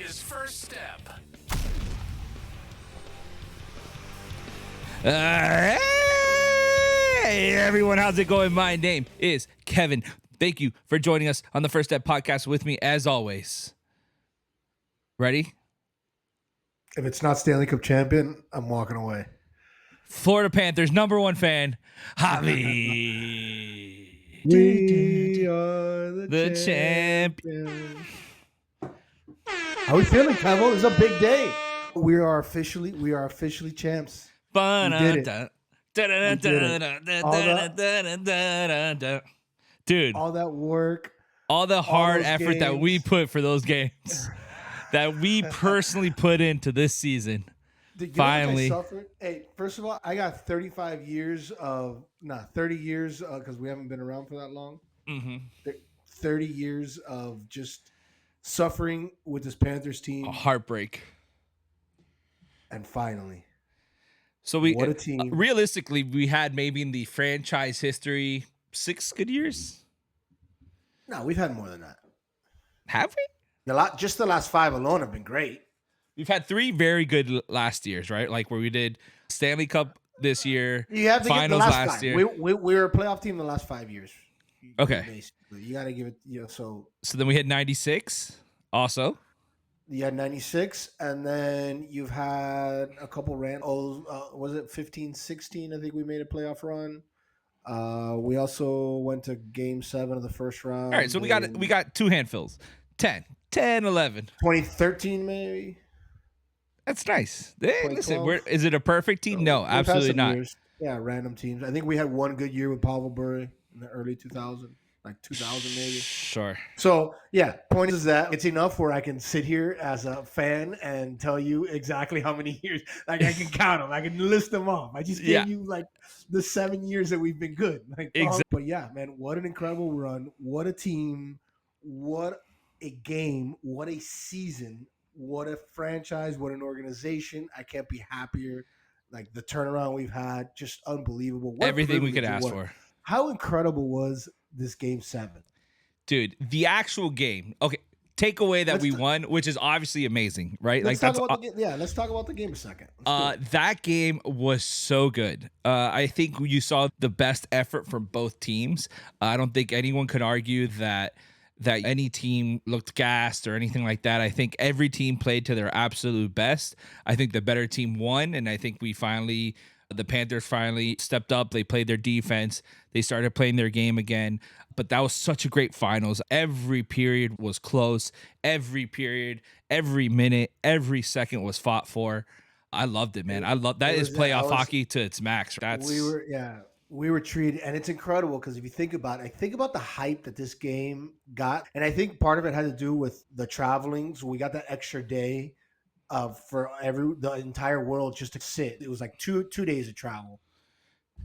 is First Step. Hey everyone, how's it going? My name is Kevin. Thank you for joining us on the First Step podcast with me as always. Ready? If it's not Stanley Cup champion, I'm walking away. Florida Panthers number one fan, Javi. We are The champions. How we feeling, Kevo? It's a big day. We are officially champs. We did it. Dude, All that work, all the hard those effort that we games. put for those games, that we personally put into this season. Dude, you know how much I Finally. suffered? Hey, first of all, I got 30 years, because we haven't been around for that long. Mm-hmm. 30 years of just suffering with this Panthers team. A heartbreak. And finally, So what a team. Realistically, we had maybe in the franchise history 6 good years. No, we've had more than that. Have we? Just the last 5 alone have been great. We've had 3 very good last years, right? Like where we did Stanley Cup this year, You have to finals get the last last year. We were a playoff team the last 5 years. Okay. Basically, you got to give it. So So then we had 96 also. you had 96, and then you've had a couple was it 15, 16? I think we made a playoff run. We also went to Game 7 of the first round. All right, so we got 2 handfuls. 10, 11. 2013 maybe. That's nice. Hey, listen, 2012. is it a perfect team? No, We've had absolutely some not. years. Yeah, random teams. I think we had one good year with Pavel Bure in the early 2000s, like 2000 maybe. Sure. So, yeah, point is that it's enough where I can sit here as a fan and tell you exactly how many years. Like, I can count them. I can list them off. I just gave you, like, the 7 years that we've been good. Like, But, yeah, man, what an incredible run. What a team. What a game. What a season. What a franchise. What an organization. I can't be happier. Like, the turnaround we've had, just unbelievable. What Everything we could privilege ask it was. for. How incredible was this Game 7? Dude, the actual game. Okay, take away that we won, which is obviously amazing, right? Let's talk about the game. Let's talk about the game a second. That game was so good. I think you saw the best effort from both teams. I don't think anyone could argue that any team looked gassed or anything like that. I think every team played to their absolute best. I think the better team won, and I think the Panthers finally stepped up. They played their defense. They started playing their game again. But that was such a great finals. Every period was close. Every period, every minute, every second was fought for. I loved it, man. I love that. Is playoff hockey to its max. We were treated, and it's incredible because if you think about it, think about the hype that this game got, and I think part of it had to do with the traveling. So we got that extra day for the entire world just to sit. It was like two days of travel,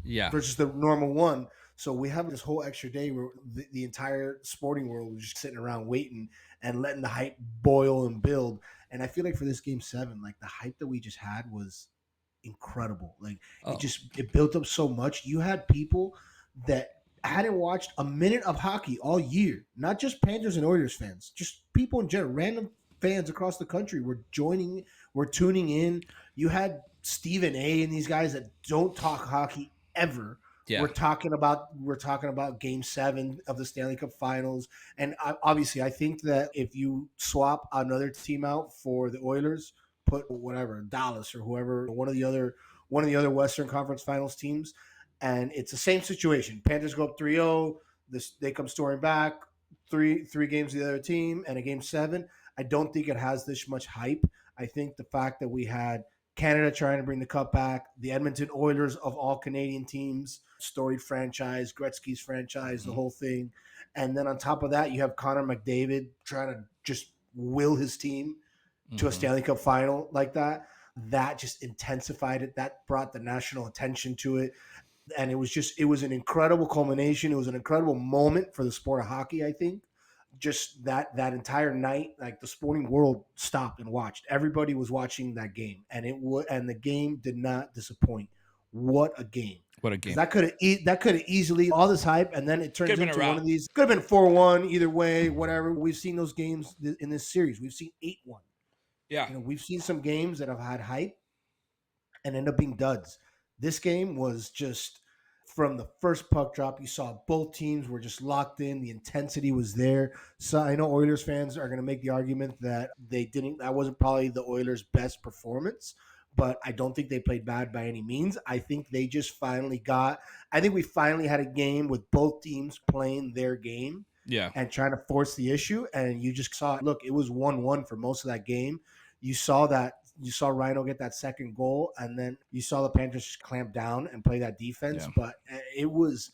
versus the normal one. So we have this whole extra day where the entire sporting world was just sitting around waiting and letting the hype boil and build. And I feel like for this Game 7, like the hype that we just had was incredible. Like it built up so much. You had people that hadn't watched a minute of hockey all year, not just Panthers and Oilers fans, just people in general, random fans across the country were tuning in. You had Stephen A and these guys that don't talk hockey ever. Yeah. We're talking about Game 7 of the Stanley Cup Finals, and obviously, I think that if you swap another team out for the Oilers, put whatever Dallas or whoever, one of the other Western Conference Finals teams, and it's the same situation. Panthers go up 3-0. They come storming back. Three games to the other team, and a Game 7. I don't think it has this much hype. I think the fact that we had Canada trying to bring the cup back, the Edmonton Oilers of all Canadian teams, storied franchise, Gretzky's franchise, the whole thing. And then on top of that, you have Connor McDavid trying to just will his team to a Stanley Cup final like that. That just intensified it. That brought the national attention to it. And it was an incredible culmination. It was an incredible moment for the sport of hockey, I think. Just that entire night, like the sporting world stopped and watched. Everybody was watching that game, and the game did not disappoint. What a game! What a game! That could have easily all this hype, and then it turns into one of these. Could have been 4-1 either way, whatever. We've seen those games in this series. We've seen 8-1. Yeah. We've seen some games that have had hype and end up being duds. This game was just from the first puck drop. You saw both teams were just locked in. The intensity was there. So I know Oilers fans are going to make the argument that that wasn't probably the Oilers' best performance, but I don't think they played bad by any means. I think I think we finally had a game with both teams playing their game. Yeah. And trying to force the issue. And you just saw, look, it was 1-1 for most of that game. You saw Rhino get that second goal, and then you saw the Panthers just clamp down and play that defense. Yeah. But it was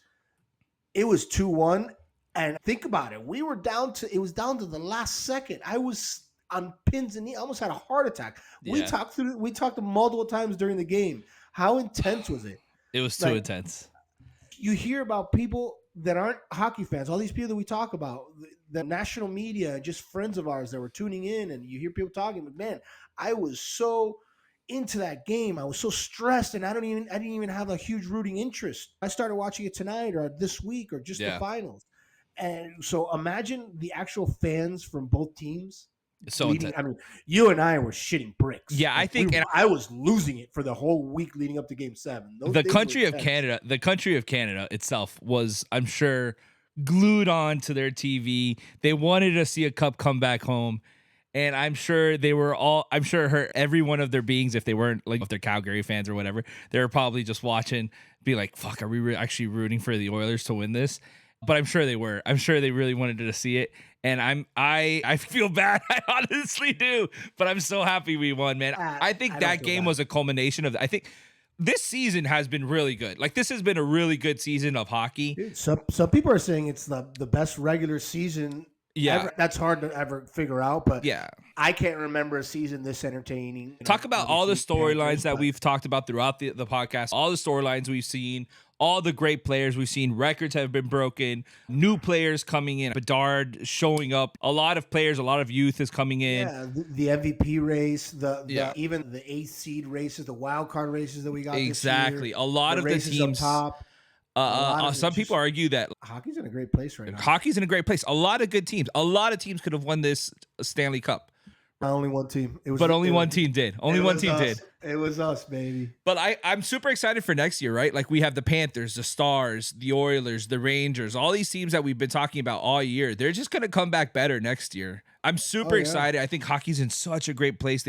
2-1. And think about it. It was down to the last second. I was on pins and knees. I almost had a heart attack. Yeah. We talked multiple times during the game. How intense was it? It was too intense. You hear about people that aren't hockey fans, all these people that we talk about, the national media, just friends of ours that were tuning in, and you hear people talking, but man, I was so into that game. I was so stressed, and I didn't even have a huge rooting interest. I started watching it tonight or this week or just the finals. And so imagine the actual fans from both teams. So intense. I mean, you and I were shitting bricks. Yeah, I think I was losing it for the whole week leading up to Game 7. The country of Canada itself was, I'm sure, glued on to their TV. They wanted to see a cup come back home. And I'm sure every one of their beings, if they weren't like, if they're Calgary fans or whatever, they were probably just watching, be like, fuck, are we actually rooting for the Oilers to win this? But I'm sure they were. I'm sure they really wanted to see it. And I feel bad. I honestly do. But I'm so happy we won, man. I think that game was a culmination of, I think this season has been really good. Like, this has been a really good season of hockey. Dude, some people are saying it's the best regular season. Yeah. Ever. That's hard to ever figure out, but yeah, I can't remember a season this entertaining. Talk about all the storylines that we've talked about throughout the podcast, all the storylines we've seen, all the great players we've seen. Records have been broken, new players coming in, Bedard showing up, a lot of players, a lot of youth is coming in. Yeah, the MVP race, even the 8th seed races, the wild card races that we got exactly. This year, A lot of the teams up top. Some people argue that hockey's in a great place right now. Hockey's in a great place. A lot of good teams. A lot of teams could have won this Stanley Cup. Only one team. Only one team did. Only one team did. It was us, baby. But I'm super excited for next year, right? Like, we have the Panthers, the Stars, the Oilers, the Rangers, all these teams that we've been talking about all year. They're just going to come back better next year. I'm super excited. I think hockey's in such a great place.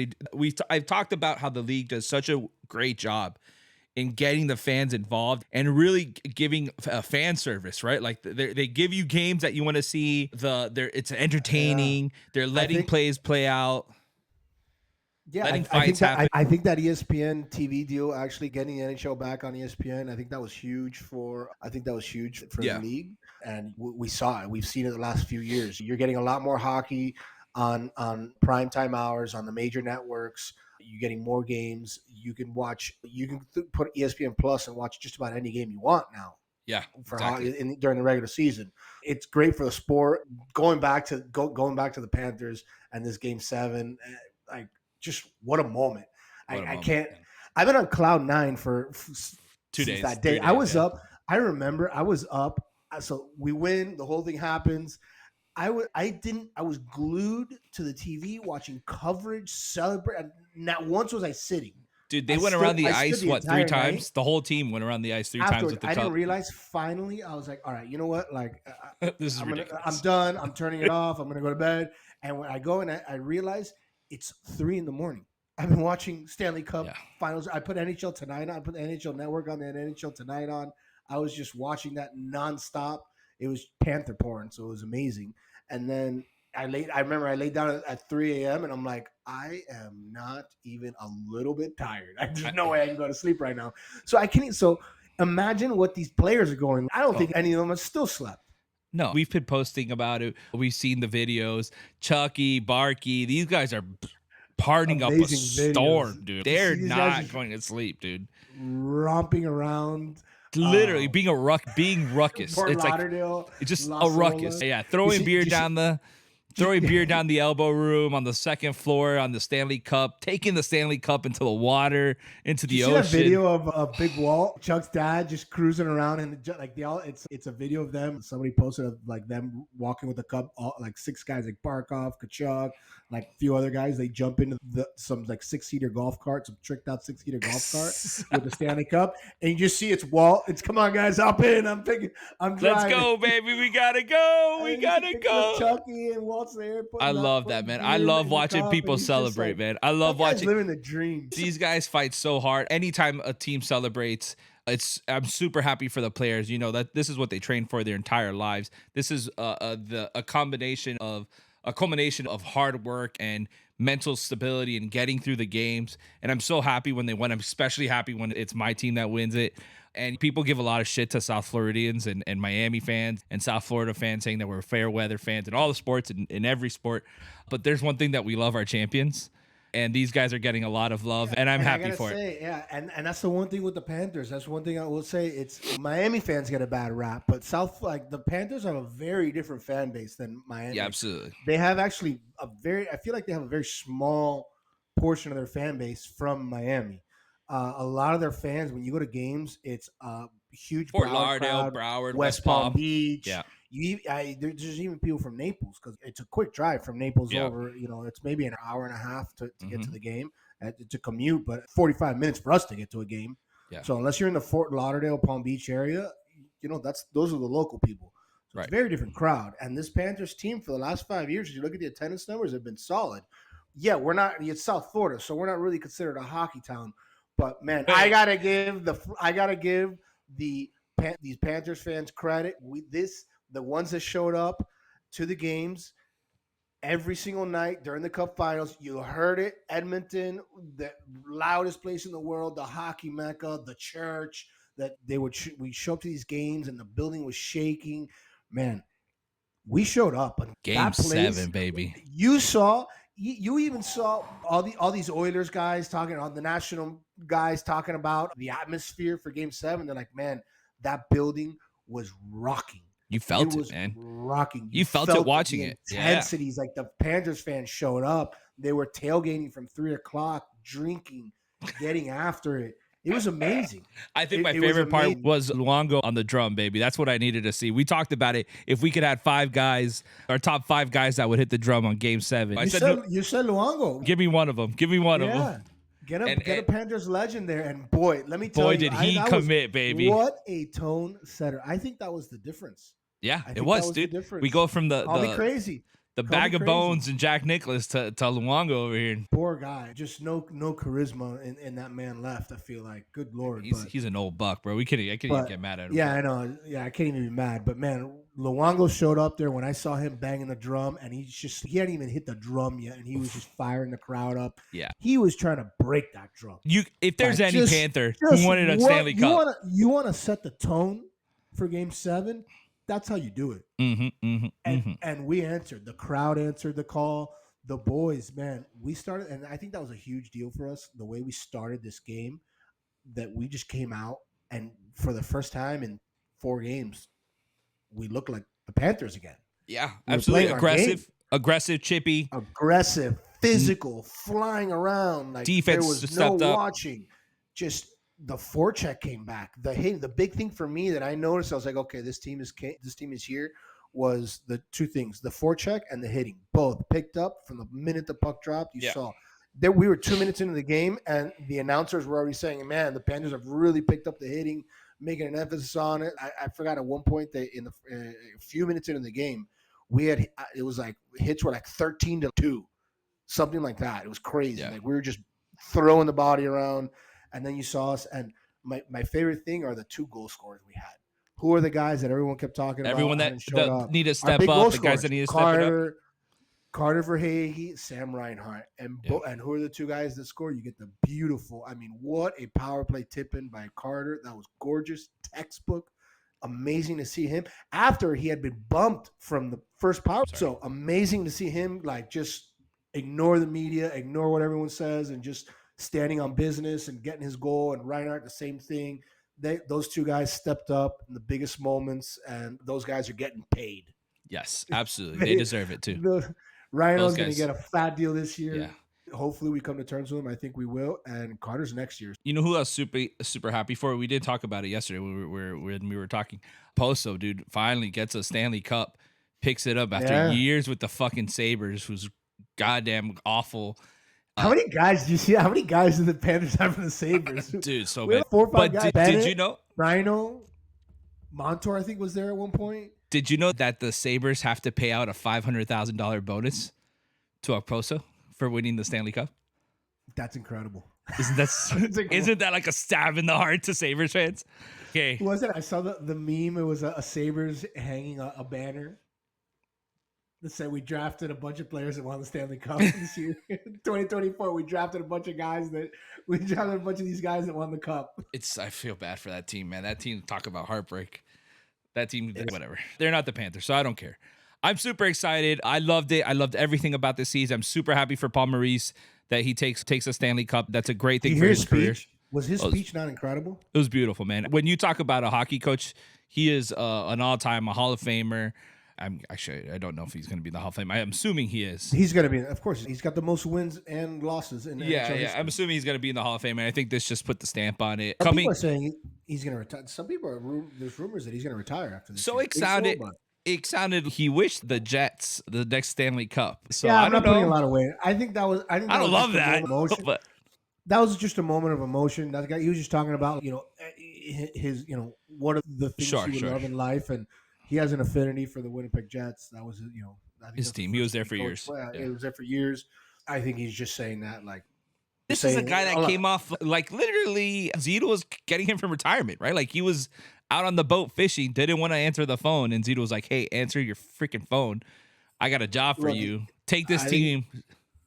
I've talked about how the league does such a great job in getting the fans involved and really giving a fan service, right? Like, they give you games that you want to see. It's entertaining. Yeah. They're letting plays play out. Yeah, I think that ESPN TV deal, actually getting the NHL back on ESPN, I think that was huge for the league. And we saw it. We've seen it the last few years. You're getting a lot more hockey on primetime hours on the major networks. You're getting more games. You can put ESPN Plus and watch just about any game you want now. Yeah, exactly. During the regular season, it's great for the sport. Going back to the Panthers and this Game 7, like, just what a moment! I can't. Man. I've been on cloud 9 for 2 days. That day, I was up. I remember I was up. So we win. The whole thing happens. I was glued to the TV watching coverage, celebrate. Not once was I sitting. Dude, they went around the ice, 3 times? Night. The whole team went around the ice 3 times with the cup. I didn't realize, finally, I was like, all right, you know what? Like, this is ridiculous. I'm done. I'm turning it off. I'm going to go to bed. And when I go and I realize it's 3 a.m. I've been watching Stanley Cup finals. I put NHL Tonight on. I put the NHL Network on, the NHL Tonight on. I was just watching that nonstop. It was Panther porn, so it was amazing. And then I remember I laid down at 3 a.m. and I'm like, I am not even a little bit tired. There's no way I can go to sleep right now. So imagine what these players are going. I don't think any of them have still slept. No, we've been posting about it. We've seen the videos. Chucky, Barkey, these guys are partying up a storm, dude. They're not going to sleep, dude. Romping around. Literally being ruckus. Fort it's Lauderdale, like it's just a ruckus. Yeah, throwing beer down the elbow room on the second floor on the Stanley Cup, taking the Stanley Cup into the water, into the ocean. That video of a Big Walt, Chuck's dad, just cruising around, and like it's a video of them. Somebody posted of like them walking with the cup, like 6 guys like Barkov, Kachuk, like a few other guys, they jump into some like 6-seater golf cart, some tricked out 6-seater golf cart with the Stanley Cup, and you just see it's Walt. It's come on, guys, hop in. I'm Let's driving. go, baby. We gotta go. We And he gotta picks up go. Chucky and Walt's there. I love that, man. I love watching people celebrate, man. I love watching living the dream. these guys fight so hard. Anytime a team celebrates, I'm super happy for the players. You know that this is what they train for their entire lives. This is a culmination of hard work and mental stability and getting through the games. And I'm so happy when they win. I'm especially happy when it's my team that wins it. And people give a lot of shit to South Floridians and Miami fans and South Florida fans, saying that we're fair weather fans in all the sports and in every sport. But there's one thing that we love: our champions. And these guys are getting a lot of love, and I'm happy for it. Yeah, and that's the one thing with the Panthers. That's one thing I will say. It's Miami fans get a bad rap, but the Panthers have a very different fan base than Miami. Yeah, absolutely. They have actually I feel like they have a very small portion of their fan base from Miami. A lot of their fans, when you go to games, it's huge Fort Lauderdale, Broward, West Palm Beach. Yeah. There's even people from Naples because it's a quick drive from Naples over. It's maybe an hour and a half to get to the game to commute, but 45 minutes for us to get to a game. Yeah. So unless you're in the Fort Lauderdale, Palm Beach area, those are the local people. So It's a very different crowd. And this Panthers team for the last 5 years, if you look at the attendance numbers, have been solid. Yeah, we're not. It's South Florida, so we're not really considered a hockey town. But man, I gotta give these Panthers fans credit. The ones that showed up to the games every single night during the Cup Finals. You heard it, Edmonton, the loudest place in the world, the hockey mecca, the church. That we show up to these games and the building was shaking. Man, we showed up. And Game 7, baby. You even saw all these Oilers guys talking, all the national guys talking about the atmosphere for Game 7. They're like, man, that building was rocking. You felt it, man. Rocking. You felt it watching it. Intensities. Like the Panthers fans showed up. They were tailgating from 3:00, drinking, getting after it. It was amazing. I think my favorite part was Luongo on the drum, baby. That's what I needed to see. We talked about it. If we could have 5 guys, our top 5 guys that would hit the drum on Game 7. You said Luongo. Give me one of them. Give me one of them. Get a Panthers legend there, and boy, let me tell you, did he commit, baby! What a tone setter! I think that was the difference. Yeah, it was, dude. We go from the crazy. The bag of bones and Jack Nicklaus to Luongo over here. Poor guy, just no charisma in that man left. I feel like, good Lord, he's an old buck, bro. I can't even get mad at him. Yeah, I know. Yeah, I can't even be mad. But man, Luongo showed up there when I saw him banging the drum, and he hadn't even hit the drum yet, and he was just firing the crowd up. Yeah, he was trying to break that drum. If there's any Panther who wanted a Stanley Cup, you want to set the tone for Game 7. That's how you do it. And we answered. The crowd answered the call. The boys, man, we started, and I think that was a huge deal for us, the way we started this game, that we just came out, and for the first time in 4 games, we looked like the Panthers again. Yeah, absolutely. Aggressive, chippy. Aggressive, physical, flying around. Like defense there was stepped up. Watching. Just the forecheck came back. The big thing for me that I noticed, I was like, okay, this team is here, was the 2 things: the forecheck and the hitting. Both picked up from the minute the puck dropped. You saw that we were 2 minutes into the game, and the announcers were already saying, "Man, the Panthers have really picked up the hitting, making an emphasis on it." I forgot at one point that in a few minutes into the game, it was like hits were like 13-2, something like that. It was crazy. Like we were just throwing the body around. And then you saw us, and my favorite thing are the 2 goal scorers we had. Who are the guys that everyone kept talking about? Everyone that need to step up, the guys that need to step up. Carter Verhage, Sam Reinhart. And who are the 2 guys that score? You get the beautiful, what a power play tip in by Carter. That was gorgeous, textbook. Amazing to see him after he had been bumped from the first power. So amazing to see him just ignore the media, ignore what everyone says, and just standing on business and getting his goal. And Reinhardt, the same thing. Those 2 guys stepped up in the biggest moments, and those guys are getting paid. Yes, absolutely. They deserve it too. Reinhardt's going to get a fat deal this year. Yeah. Hopefully we come to terms with him. I think we will. And Carter's next year. You know who I was super happy for? We did talk about it yesterday when we were talking. Poso, dude, finally gets a Stanley Cup, picks it up after years with the fucking Sabres, who's goddamn awful. How many guys do you see? How many guys did the Panthers have in the Sabres? Dude, so We have many. 4 or 5 But guys. did you know? Rhino, Montour, I think was there at one point. Did you know that the Sabres have to pay out a $500,000 bonus to Okposo for winning the Stanley Cup? That's incredible. Isn't that like a stab in the heart to Sabres fans? Okay. Who was it? I saw the meme. It was a Sabres hanging a banner that said we drafted a bunch of players that won the Stanley Cup this year. 2024, we drafted a bunch of these guys that won the cup. I feel bad for that team, man. That team, talk about heartbreak. That team, whatever. They're not the Panthers, so I don't care. I'm super excited. I loved it. I loved everything about this season. I'm super happy for Paul Maurice that he takes a Stanley Cup. That's a great thing for his career. Was his speech not incredible? It was beautiful, man. When you talk about a hockey coach, he is an all-time Hall of Famer. I don't know if he's going to be in the Hall of Fame. I'm assuming he is. He's going to be, of course. He's got the most wins and losses in NHL history. I'm assuming he's going to be in the Hall of Fame, and I think this just put the stamp on it. Some people are saying he's going to retire. Some people there's rumors that he's going to retire after this. So it sounded he wished the Jets the next Stanley Cup. So yeah, I I'm don't not putting know. a lot of weight. I don't love that. But that was just a moment of emotion. That guy, he was just talking about his what are the things he would love in life, and he has an affinity for the Winnipeg Jets. That was I think his team. He was there for years. Yeah. He was there for years. I think he's just saying that like. This is a guy that came off like literally Zito was getting him from retirement, right? Like he was out on the boat fishing, didn't want to answer the phone, and Zito was like, "Hey, answer your freaking phone. I got a job for you. Take this team."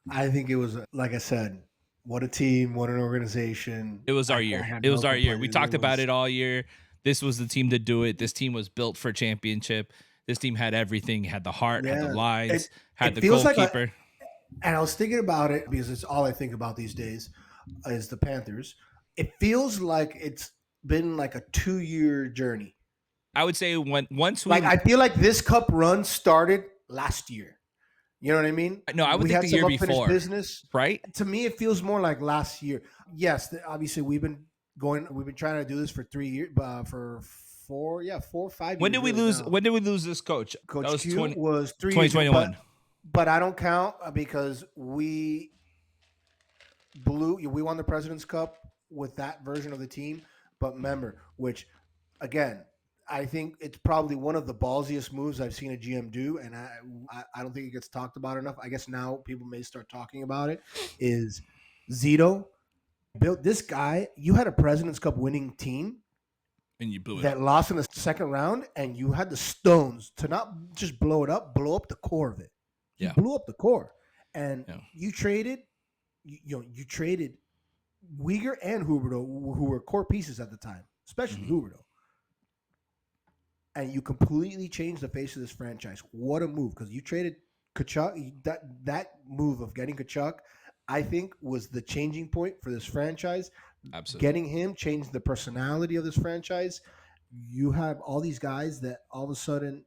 I think it was like I said. What a team! What an organization! It was our year. It was our year. We talked about it all year. This was the team to do it. This team was built for championship. This team had everything. Had the heart, had the lines, had the goalkeeper. And I was thinking about it because it's all I think about these days is the Panthers. It feels like it's been like a 2-year journey. I would say I feel like this cup run started last year. You know what I mean? No, I would think the year before. Business, right? To me, it feels more like last year. Yes, obviously we've been trying to do this for 3 years, for 4 or 5 years. When did we lose? Now. When did we lose this coach? Coach that was Q was 3 2021. But I don't count because we won the President's Cup with that version of the team. But remember, which again, I think it's probably one of the ballsiest moves I've seen a GM do, and I don't think it gets talked about enough. I guess now people may start talking about it. Is Zito built this guy? You had a President's Cup winning team, and you blew it that up. Lost in the second round, and you had the stones to not just blow it up, blow up the core of it. You blew up the core, and you traded. You traded Uyghur and Huberdeau, who were core pieces at the time, especially Huberdeau. And you completely changed the face of this franchise. What a move! Because you traded Tkachuk. That move of getting Tkachuk, I think, was the changing point for this franchise. Absolutely. Getting him changed the personality of this franchise. You have all these guys that all of a sudden,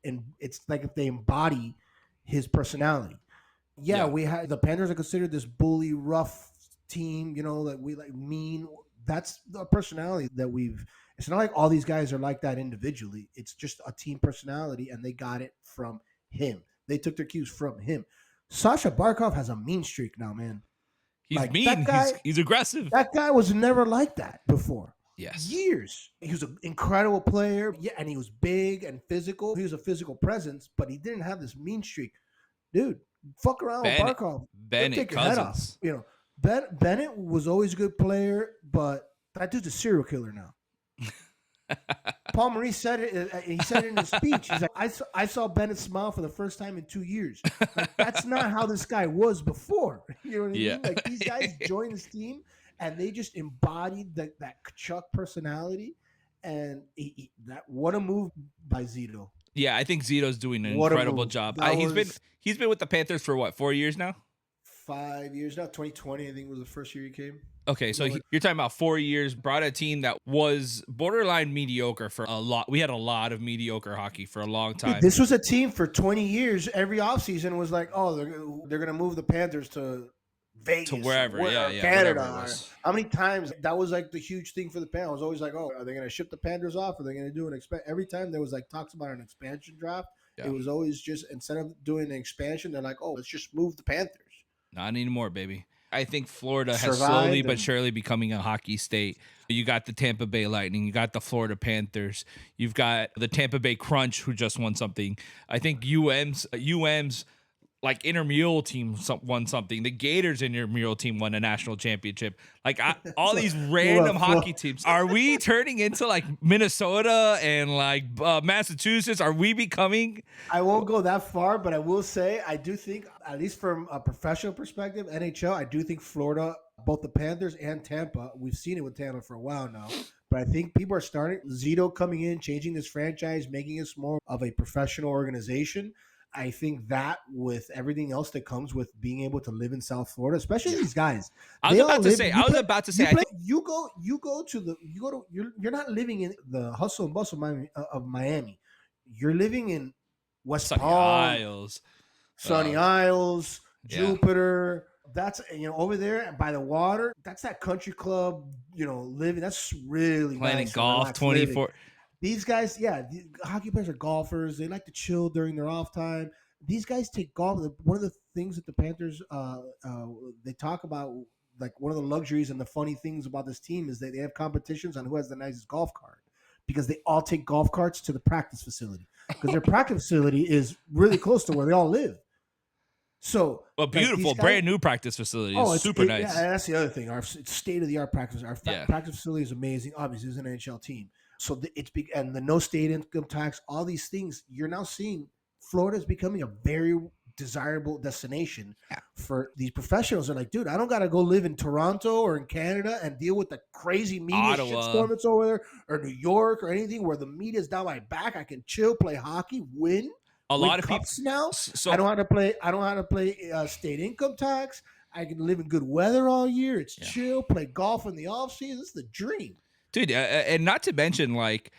and it's like if they embody his personality. Yeah, we had the Panthers are considered this bully, rough team. That we like mean. That's the personality that we've. It's not like all these guys are like that individually. It's just a team personality, and they got it from him. They took their cues from him. Sasha Barkov has a mean streak now, man. He's mean. He's aggressive. That guy was never like that before. Yes. Years. He was an incredible player. Yeah, and he was big and physical. He was a physical presence, but he didn't have this mean streak. Dude, fuck around with Barkov. Bennett Cousins. Bennett was always a good player, but that dude's a serial killer now. Paul Maurice said it. He said it in his speech. He's like, I saw Bennett smile for the first time in 2 years. Like, that's not how this guy was before. You know what I mean? Like these guys joined this team and they just embodied that Tkachuk personality. And what a move by Zito. Yeah, I think Zito's doing an incredible job. He's been with the Panthers for what, 4 years now? 5 years now. 2020, I think, was the first year he came. Okay, so you're talking about 4 years, brought a team that was borderline mediocre for a lot. We had a lot of mediocre hockey for a long time. Dude, this was a team for 20 years. Every offseason was like, oh, they're going to move the Panthers to Vegas. To wherever, Canada. How many times? That was like the huge thing for the Panthers. I was always like, oh, are they going to ship the Panthers off? Are they going to do an expansion? Every time there was like talks about an expansion draft, It Yeah. was always just, instead of doing an expansion, they're like, oh, let's just move the Panthers. Not anymore, baby. I think Florida has slowly Survived but and surely becoming a hockey state. You got the Tampa Bay Lightning, you got the Florida Panthers, you've got the Tampa Bay Crunch who just won something. I think UM's like intramural team won something. The Gators intramural team won a national championship. Like all these random hockey teams. Are we turning into like Minnesota and like Massachusetts? Are we becoming? I won't go that far, but I will say I do think, at least from a professional perspective, NHL, I do think Florida, both the Panthers and Tampa, we've seen it with Tampa for a while now, but I think people are starting, Zito coming in, changing this franchise, making us more of a professional organization. I think that with everything else that comes with being able to live in South Florida, especially these guys, I was about to say. you're not living in the hustle and bustle of Miami. You're living in West Sunny Palm, Isles. Sunny Isles, yeah. Jupiter. That's, over there by the water. That's that country club, living. That's really Playing nice, golf 24. Living. These guys, the hockey players are golfers. They like to chill during their off time. These guys take golf. One of the things that the Panthers they talk about, like one of the luxuries and the funny things about this team, is that they have competitions on who has the nicest golf cart, because they all take golf carts to the practice facility, because their practice facility is really close to where they all live. So, a beautiful, brand new practice facility. It's super nice. Yeah, that's the other thing. Our state of the art practice. Our practice facility is amazing. Obviously, it's an NHL team. So it's big, and the no state income tax, all these things, you're now seeing Florida is becoming a very desirable destination for these professionals. They're like, dude, I don't got to go live in Toronto or in Canada and deal with the crazy media shitstorm that's over there, or New York or anything where the media's down my back. I can chill, play hockey, win. A lot of people now. I don't have to play state income tax. I can live in good weather all year. It's chill. Play golf in the off season. It's the dream. Dude, and not to mention, like,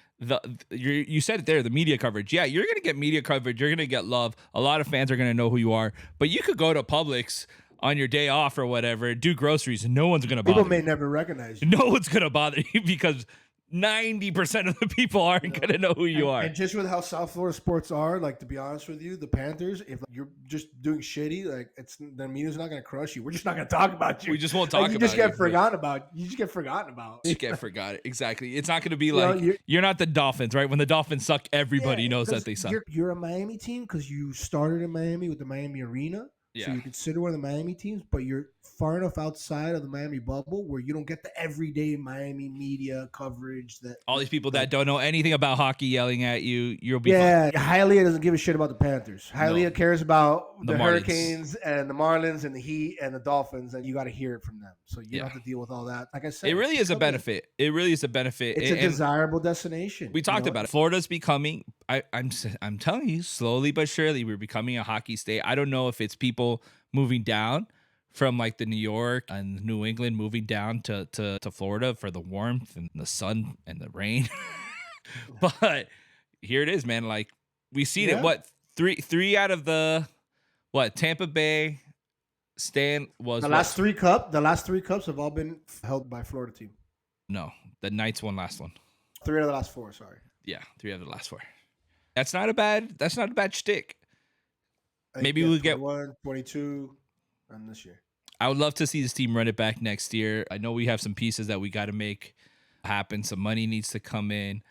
you said it there, the media coverage. Yeah, you're gonna get media coverage. You're gonna get love. A lot of fans are gonna know who you are. But you could go to Publix on your day off or whatever, do groceries, and no one's gonna bother. People may never recognize you. No one's gonna bother you because 90% of the people aren't gonna know who you are. And just with how South Florida sports are, like, to be honest with you, the Panthers, if you're just doing shitty, like, the media's not gonna crush you. We're just not gonna talk about you. We just won't talk about you. You just get forgotten about. You just get forgotten about. You get forgotten. Exactly. It's not gonna be like you're not the Dolphins, right? When the Dolphins suck, everybody knows that they suck. You're a Miami team because you started in Miami with the Miami Arena. Yeah. So you consider one of the Miami teams, but you're far enough outside of the Miami bubble where you don't get the everyday Miami media coverage that all these people that don't know anything about hockey yelling at you. You'll be fine. Hialeah doesn't give a shit about the Panthers. Hialeah cares about the Hurricanes and the Marlins and the Heat and the Dolphins, and you got to hear it from them. So you don't have to deal with all that. Like I said, it really is a benefit. It really is a benefit. It's a desirable destination. We talked about it. Florida's becoming. I'm telling you, slowly but surely, we're becoming a hockey state. I don't know if it's people moving down from like the New York and New England, moving down to Florida for the warmth and the sun and the rain. But here it is, man. Like, we've seen it. What, three out of the Tampa Bay, was the last three cups have all been held by Florida team. No, the Knights won last one. 3 out of the last 4. Sorry. Yeah, 3 out of the last 4. That's not a bad shtick. Maybe we'll get 22 on this year. I would love to see this team run it back next year. I know we have some pieces that we got to make happen. Some money needs to come in.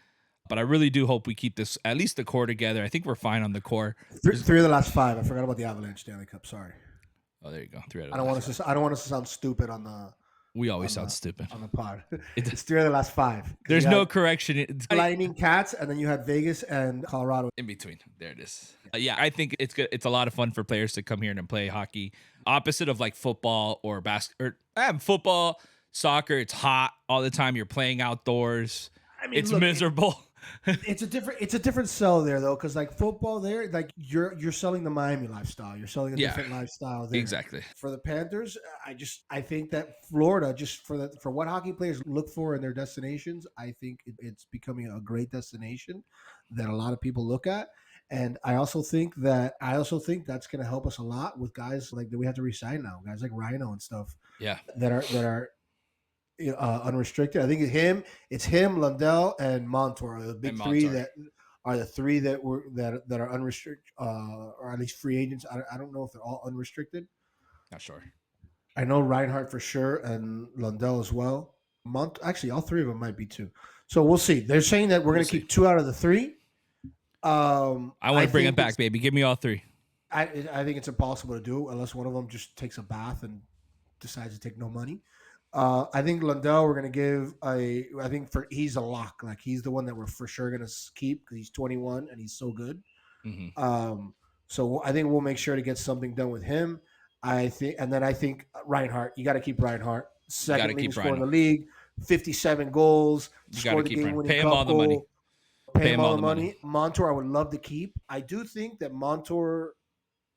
But I really do hope we keep this, at least the core together. I think we're fine on the core. 3 of the last 5. I forgot about the Avalanche Stanley Cup. Sorry. Oh, there you go. 3 out of I don't want us to sound stupid on the. We always sound stupid on the pod. It's 3 of the last 5. There's no correction. It's Lightning, Cats, and then you had Vegas and Colorado in between. There it is. I think it's good. It's a lot of fun for players to come here and play hockey. Opposite of like football or football, soccer. It's hot all the time. You're playing outdoors. I mean, it's miserable. It's a different sell there though, because like football there, like you're selling the Miami lifestyle. You're selling a different lifestyle there. Exactly. For the Panthers, I think that Florida, just for what hockey players look for in their destinations, I think it's becoming a great destination that a lot of people look at. And I also think that's going to help us a lot with guys like that we have to re-sign now, guys like Rhino and stuff. Yeah. That are unrestricted. I think it's him, Lundell, and Montour, the big 3 that are the three that are unrestricted, or at least free agents. I don't know if they're all unrestricted. Not sure. I know Reinhardt for sure and Lundell as well. Actually, all three of them might be two. So we'll see. They're saying that we're going to keep two out of the three. I want to bring it back, baby. Give me all three. I think it's impossible to do unless one of them just takes a bath and decides to take no money. I think Lundell, we're going to give he's a lock. Like he's the one that we're for sure going to keep because he's 21 and he's so good. Mm-hmm. So I think we'll make sure to get something done with him. I think Reinhardt, you got to keep Reinhardt. Second leading scorer in the league, 57 goals, scored the game-winning cup goal. Pay him all the money. Montour, I would love to keep. I do think that Montour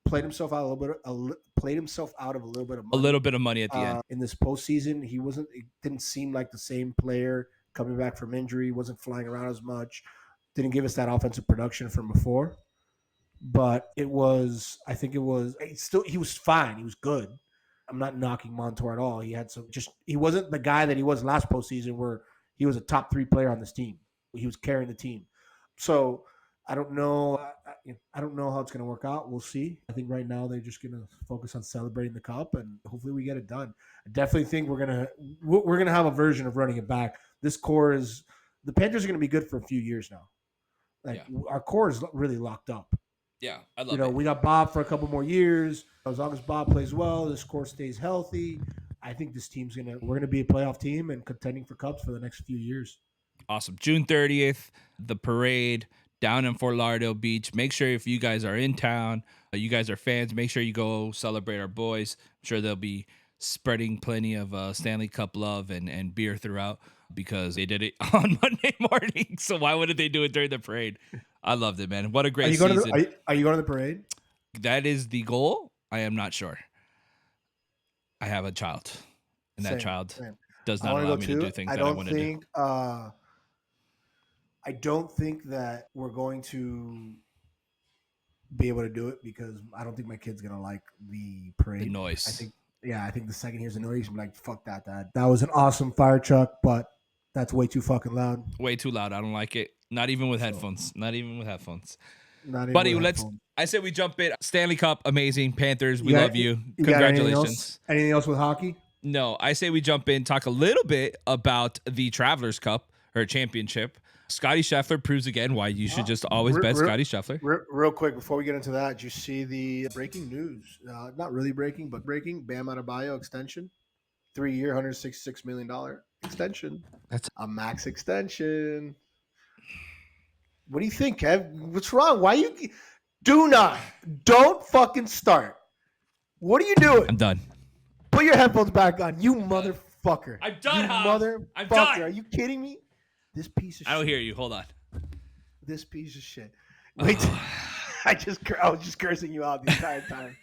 played himself out of a little bit of money. A little bit of money at the end. In this postseason, it didn't seem like the same player coming back from injury. Wasn't flying around as much. Didn't give us that offensive production from before. But he was fine. He was good. I'm not knocking Montour at all. He wasn't the guy that he was last postseason where he was a top 3 player on this team. He was carrying the team. So I don't know. I don't know how it's going to work out. We'll see. I think right now they're just going to focus on celebrating the cup and hopefully we get it done. I definitely think we're going to have a version of running it back. This core the Panthers are going to be good for a few years now. Our core is really locked up. Yeah, I love it. We got Bob for a couple more years. As long as Bob plays well, this core stays healthy. I think this team's we're gonna be a playoff team and contending for cups for the next few years. Awesome. June 30th, the parade down in Fort Lauderdale Beach. Make sure if you guys are in town, you guys are fans, make sure you go celebrate our boys. I'm sure they'll be spreading plenty of Stanley Cup love and beer throughout because they did it on Monday morning. So why wouldn't they do it during the parade? I loved it, man. What a great season. Are you going to the parade? That is the goal. I am not sure. I have a child, and that child does not allow me to do things that I want to do. I don't think that we're going to be able to do it because I don't think my kid's going to like the parade. The noise. I think the second he hears the noise, he's going to be like, fuck that, Dad. That was an awesome fire truck, but that's way too fucking loud. Way too loud. I don't like it. Not even with headphones. Buddy, I said we jump in. Stanley Cup, amazing. Panthers, we love you. Congratulations. Anything else with hockey? No, I say we jump in, talk a little bit about the Travelers Cup or championship. Scotty Scheffler proves again why you should just always bet Scotty Scheffler. Real quick, before we get into that, did you see the breaking news? Not really breaking, but breaking. Bam Adebayo extension. 3-year, $166 million extension. That's a max extension. What do you think, Kev? What's wrong? Why you don't fucking start. What are you doing? I'm done. Put your headphones back on, you motherfucker. I'm done, motherfucker. I'm done. Are you kidding me? This piece of shit. I don't hear you. Hold on. This piece of shit. Wait. I was just cursing you out the entire time.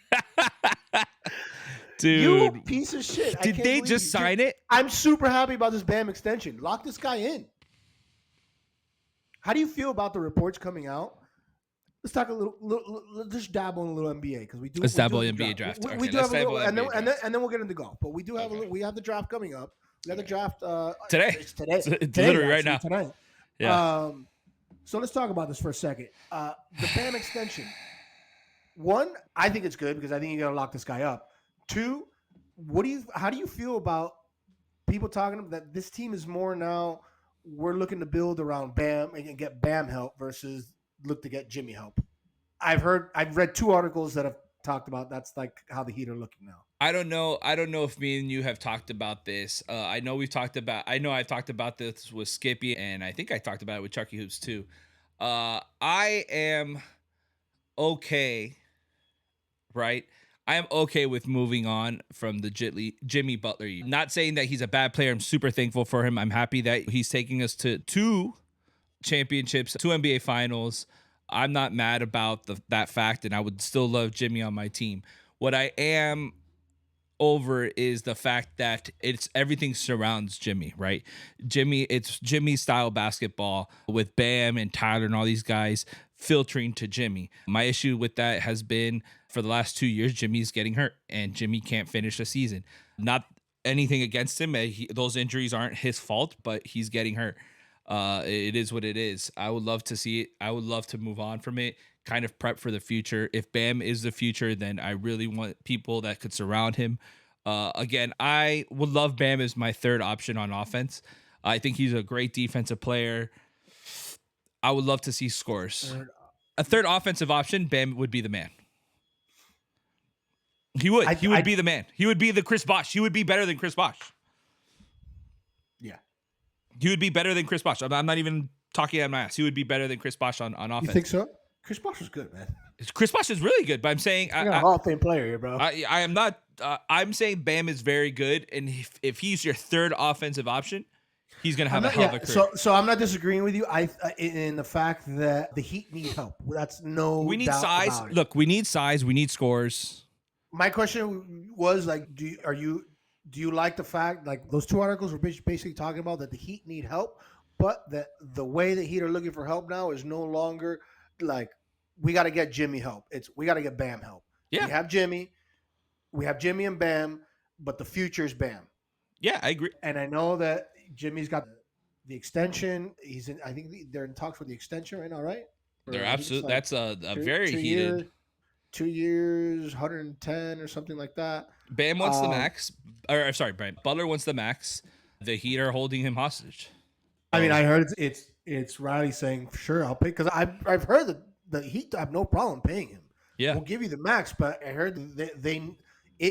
Dude. You piece of shit. Did they just sign it? I'm super happy about this Bam extension. Lock this guy in. How do you feel about the reports coming out? Let's talk a little let's just dabble in a little NBA because we do. Let's dabble in NBA draft. We do have a little, and then we'll get into golf. But we do have we have the draft coming up. We have the draft today. It's today. It's literally right now. Tonight. Yeah. So let's talk about this for a second. The Bam extension. One, I think it's good because I think you got to lock this guy up. Two, how do you feel about people talking that this team is more now? We're looking to build around Bam and get Bam help versus look to get Jimmy help. I've read 2 articles that have talked about that's like how the Heat are looking now. I don't know if me and you have talked about this. I know I've talked about this with Skippy, and I think I talked about it with Chucky Hoops too. I am okay, right? I am okay with moving on from the Jimmy Butler. Not saying that he's a bad player. I'm super thankful for him. I'm happy that he's taking us to 2 championships, 2 NBA finals. I'm not mad about that fact, and I would still love Jimmy on my team. What I am over is the fact that everything surrounds Jimmy, right? It's Jimmy style basketball with Bam and Tyler and all these guys filtering to Jimmy. My issue with that has been for the last 2 years, Jimmy's getting hurt and Jimmy can't finish a season. Not anything against him. Those injuries aren't his fault, but he's getting hurt. It is what it is. I would love to see it. I would love to move on from it, kind of prep for the future. If Bam is the future, then I really want people that could surround him. Again, I would love Bam as my third option on offense. I think he's a great defensive player. I would love to see scores. A third offensive option, Bam would be the man. He would. He would be the man. He would be the Chris Bosh. He would be better than Chris Bosh. Yeah. He would be better than Chris Bosh. I'm not even talking out my ass. He would be better than Chris Bosh on offense. You think so? Chris Bosh is good, man. Chris Bosh is really good, but I'm saying You're a Hall of Fame player here, bro. I am not. I'm saying Bam is very good, and if he's your third offensive option, he's gonna have a hell of a career. So I'm not disagreeing with you. In the fact that the Heat need help. That's no. We need doubt size. about it. Look, we need size. We need scores. My question was like, do you like the fact like those two articles were basically talking about that the Heat need help, but that the way the Heat are looking for help now is no longer like we got to get Jimmy help. It's we got to get Bam help. Yeah, we have Jimmy and Bam, but the future is Bam. Yeah, I agree. And I know that Jimmy's got the extension. He's in. I think they're in talks for the extension right now, right? They're absolutely. Like that's a very heated. 2 years, 110 or something like that. Bam wants the max. Or sorry, Brian Butler wants the max. The Heat are holding him hostage. I mean, I heard it's Riley saying, "Sure, I'll pay," because I've heard that the Heat have no problem paying him. Yeah, we'll give you the max, but I heard they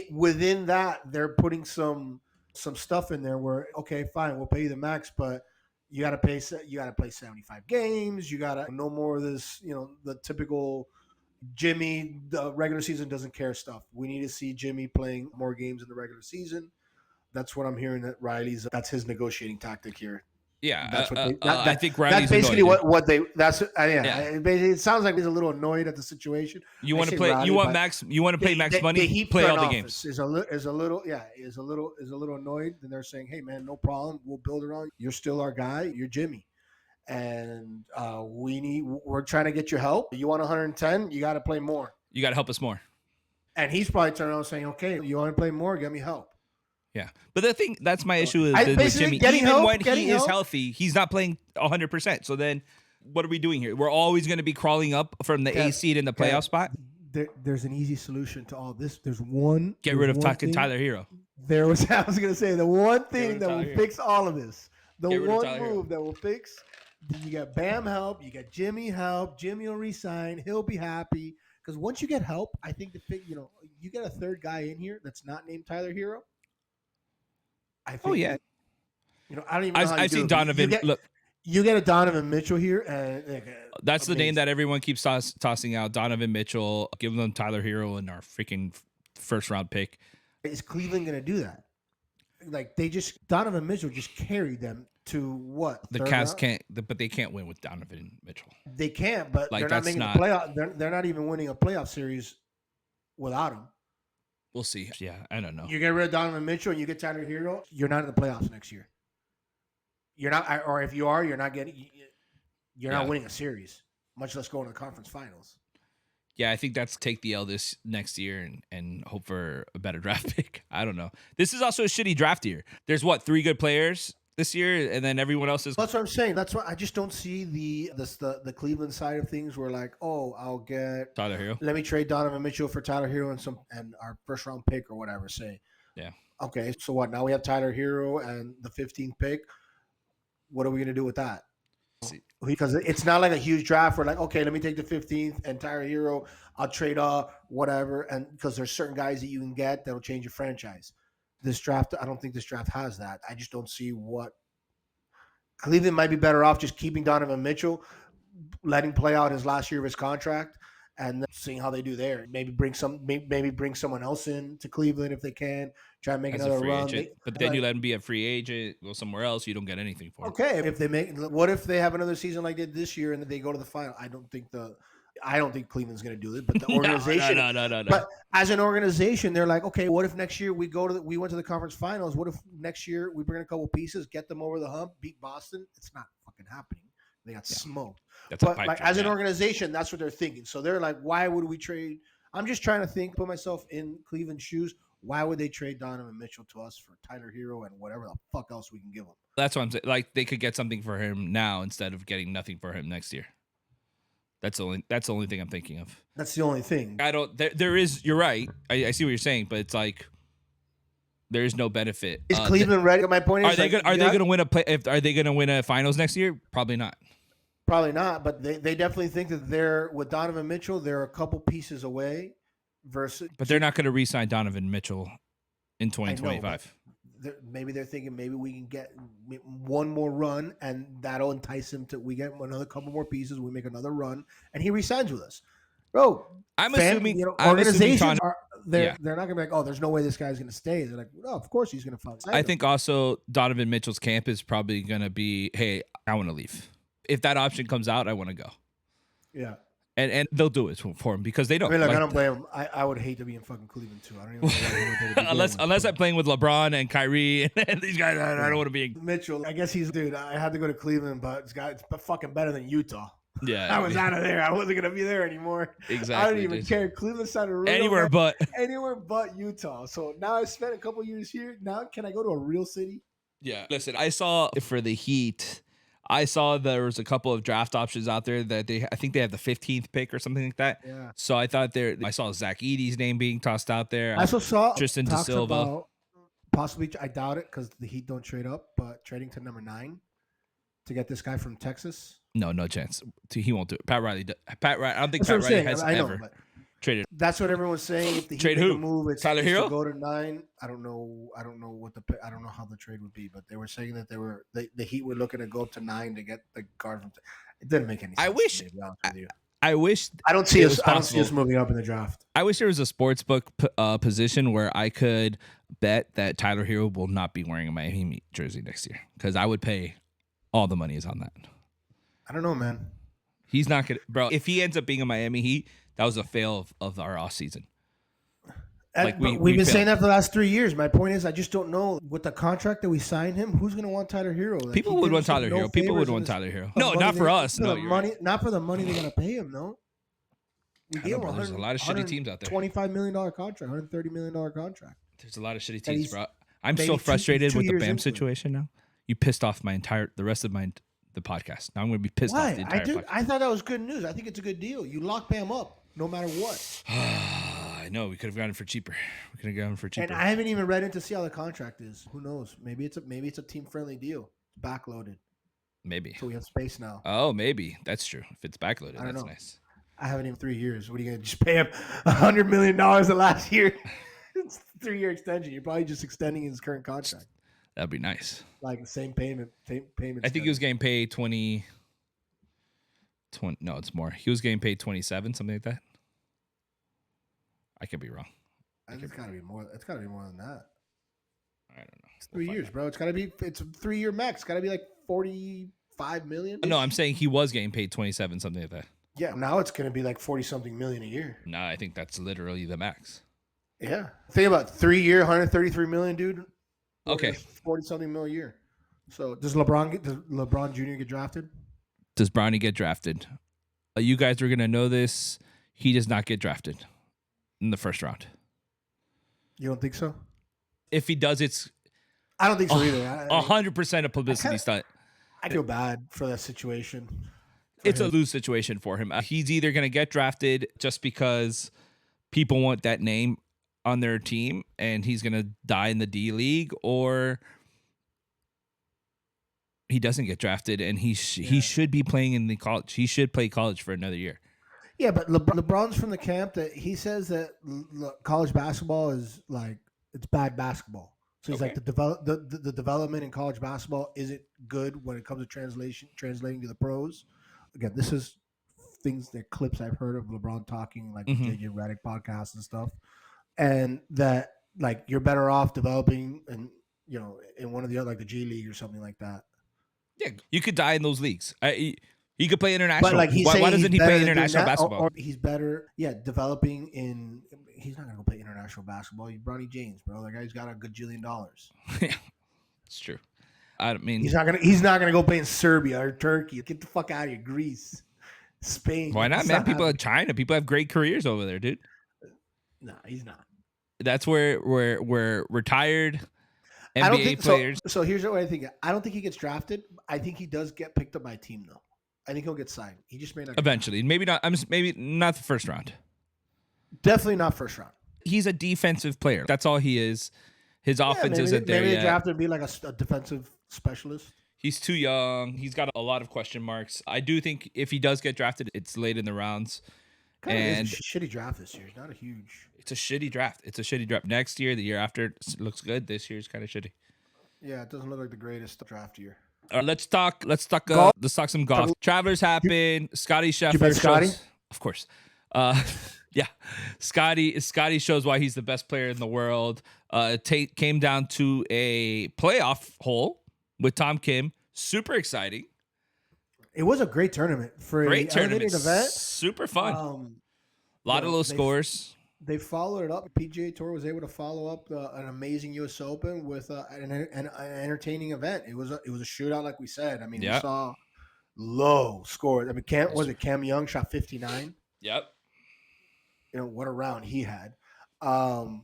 within that they're putting some stuff in there where okay, fine, we'll pay you the max, but you got to play 75 games. You got to no more of this, the typical. Jimmy, the regular season doesn't care stuff. We need to see Jimmy playing more games in the regular season. That's what I'm hearing. That's his negotiating tactic here. Yeah, that's what I think Riley's that's basically annoyed, what they. That's yeah. It sounds like he's a little annoyed at the situation. You want to play? Riley, you want max? You want to pay max money? The play all the games. Is a little annoyed. Then they're saying, "Hey man, no problem. We'll build around you. You're still our guy. You're Jimmy." And we're trying to get your help. You want 110? You got to play more. You got to help us more. And he's probably turning around saying, "Okay, you want to play more? Get me help." Yeah, but the thing that's my issue with Jimmy. Even when he is healthy, he's not playing 100%. So then, what are we doing here? We're always going to be crawling up from the A seed in the playoff spot. There's an easy solution to all this. There's one. Get rid of Tyler Hero. I was going to say the one thing that will fix all of this. The one move that will fix. You got Bam help. You got Jimmy help. Jimmy will resign. He'll be happy because once you get help, I think you get a third guy in here that's not named Tyler Hero. I think. Oh yeah. I don't even know. I've seen Donovan. You get a Donovan Mitchell here, and that's the name that everyone keeps tossing out. Donovan Mitchell. Give them Tyler Hero and our freaking first round pick. Is Cleveland going to do that? Like Donovan Mitchell just carried them to what? The Cavs can't, but they can't win with Donovan Mitchell. They can't, but they're not making the playoff. They're not even winning a playoff series without him. We'll see. Yeah, I don't know. You get rid of Donovan Mitchell and you get Tyler Hero, you're not in the playoffs next year. You're not, or if you are, you're not winning a series, much less going to the conference finals. Yeah, I think that's take the L this next year and hope for a better draft pick. I don't know. This is also a shitty draft year. There's 3 good players this year, and then everyone else is. That's what I'm saying. That's why I just don't see the Cleveland side of things. Where like, oh, I'll get Tyler Hero. Let me trade Donovan Mitchell for Tyler Hero and our first round pick or whatever. Say, yeah. Okay, so what? Now we have Tyler Hero and the 15th pick. What are we gonna do with that? Because it's not like a huge draft where like, okay, let me take the 15th and Tyler Hero, I'll trade off whatever, and because there's certain guys that you can get that'll change your franchise. This draft, I don't think this draft has that. I just don't see what Cleveland might be better off just keeping Donovan Mitchell, letting play out his last year of his contract, and then seeing how they do there. Maybe bring someone else in to Cleveland if they can. Try and make another run. But then you let him be a free agent, go somewhere else. You don't get anything for him. Okay, what if they have another season like they did this year and they go to the final? I don't think Cleveland's going to do it, but the organization. No. But as an organization, they're like, okay, what if next year we went to the conference finals? What if next year we bring a couple pieces, get them over the hump, beat Boston? It's not fucking happening. They got smoked. But like as an organization, that's what they're thinking. So they're like, why would we trade? I'm just trying to put myself in Cleveland's shoes. Why would they trade Donovan Mitchell to us for Tyler Hero and whatever the fuck else we can give him? That's what I'm saying. Like they could get something for him now instead of getting nothing for him next year. That's the only thing I'm thinking of. That's the only thing. I don't. There is. You're right. I see what you're saying, but it's like there is no benefit. Is Cleveland ready? My point is, are they going to win a play? Are they going to win a finals next year? Probably not. Probably not. But they definitely think that they're with Donovan Mitchell. They're a couple pieces away. But they're not going to re-sign Donovan Mitchell in 2025. Maybe they're thinking maybe we can get one more run and that'll entice him to we get another couple more pieces. We make another run and he resigns with us, bro. Assuming organizations they're not gonna be like, oh, there's no way this guy's gonna stay. They're like, no, of course he's gonna find. I think also Donovan Mitchell's camp is probably gonna be, hey, I want to leave. If that option comes out, I want to go. Yeah. And they'll do it for him because they don't. I mean, I don't blame him. I would hate to be in fucking Cleveland too. I don't even know unless I'm playing with LeBron and Kyrie and these guys. I don't want to be Mitchell. I guess dude. I had to go to Cleveland, but it's fucking better than Utah. Yeah, I was out of there. I wasn't gonna be there anymore. Exactly. I don't even care. Cleveland signed a real anywhere but Utah. So now I spent a couple years here. Now can I go to a real city? Yeah. Listen, I saw for the Heat. I saw there was a couple of draft options out there that I think they have the 15th pick or something like that. Yeah. So I thought I saw Zach Edey's name being tossed out there. I also saw Tristan Da Silva. Possibly, I doubt it because the Heat don't trade up, but trading to number 9 to get this guy from Texas. No chance. He won't do it. Pat Riley. I don't think That's Pat Riley has ever traded. That's what everyone's saying. If the Heat trade make who? a move, it's Tyler Hero? to go to 9. I don't know what I don't know how the trade would be, but they were saying that the Heat were looking to go up to 9 to get the guard from. It didn't make any sense. I wish. I don't see us moving up in the draft. I wish there was a sports book position where I could bet that Tyler Hero will not be wearing a Miami Heat jersey next year because I would pay all the money is on that. I don't know, man. He's not gonna, bro. If he ends up being a Miami Heat, that was a fail of our off season. Like we've been saying that for the last 3 years. My point is, I just don't know with the contract that we signed him, who's going to want Tyler Hero? Like, people would want Tyler Hero. People would want Tyler Hero. No, not for us. No, money, not for the money they're going to pay him. No, we gave him there's a lot of shitty teams out there. $25 million contract, $130 million contract. There's a lot of shitty teams, bro. I'm so frustrated with the Bam situation now. You pissed off the rest of the podcast. Now I'm going to be pissed off the entire podcast. I thought that was good news. I think it's a good deal. You lock Bam up no matter what. I know we could have gotten it for cheaper. And I haven't even read in to see how the contract is. Who knows? Maybe it's a team friendly deal. It's backloaded. Maybe. So we have space now. Oh, maybe that's true. If it's backloaded, that's nice. I haven't even 3 years. What are you gonna just pay him $100 million the last year? It's a 3-year extension. You're probably just extending his current contract. That'd be nice. Like the same payment. I think he was getting paid 20. No, it's more. He was getting paid 27, something like that. I could be wrong. It's got to be more. It's got to be more than that. I don't know. It's 3 years, bro. It's got to be. It's a 3-year max. It's got to be like $45 million. No, I'm saying he was getting paid 27, something like that. Yeah, now it's going to be like 40-something million a year. No, I think that's literally the max. Yeah, think about 3-year, $133 million, dude. Okay, 40-something million a year. So does LeBron Jr. get drafted? Does Bronny get drafted? You guys are going to know this. He does not get drafted in the first round. You don't think so? If he does, it's. I don't think so either. 100% a publicity stunt. I feel bad for that situation. It's a lose situation for him. He's either going to get drafted just because people want that name on their team and he's going to die in the D League, or he doesn't get drafted and he should be playing in the college. He should play college for another year. Yeah, but LeBron's from the camp that he says that college basketball is like it's bad basketball. So he's like the development in college basketball isn't good when it comes to translating to the pros. Again, this is clips I've heard of LeBron talking like JJ Redick podcasts and stuff, and that like you're better off developing and in one of the other like the G League or something like that. Yeah, you could die in those leagues. He could play international. But like why doesn't he play international basketball? Or he's better, developing in. He's not gonna go play international basketball. He's Bronny James, bro. That guy's got a gajillion dollars. Yeah, it's true. I mean, he's not gonna go play in Serbia or Turkey. Get the fuck out of here, Greece, Spain. Why not, man? People in China, people have great careers over there, dude. No, he's not. That's where we're retired I don't NBA think so. players. So here's what I think. I don't think he gets drafted. I think he does get picked up by a team though. I think he'll get signed. He just may not get Eventually, maybe not. Maybe not the first round. drafted. Definitely not first round. He's a defensive player. That's all he is. His offense maybe, isn't there maybe they yet. draft him to be like a defensive specialist. He's too young. He's got a lot of question marks. I do think if he does get drafted, it's late in the rounds. Kind of is a shitty draft this year. It's not a huge. It's a shitty draft. It's a shitty draft. Next year, the year after, it looks good. This year's kind of shitty. Yeah, it doesn't look like the greatest draft year. Let's talk some golf. Travelers happen. Scotty Scheffler. You bet Scotty? Of course. Yeah. Scotty shows why he's the best player in the world. Came down to a playoff hole with Tom Kim. Super exciting. It was a great tournament for Great an elevated tournament. event. Super fun. A lot of low they- scores. They followed it up. PGA Tour was able to follow up an amazing U.S. Open with an entertaining event. It was a shootout, like we said. I mean, Yeah. we saw low scores. I mean, Cam Young shot 59. Yep. You know what a round he had. And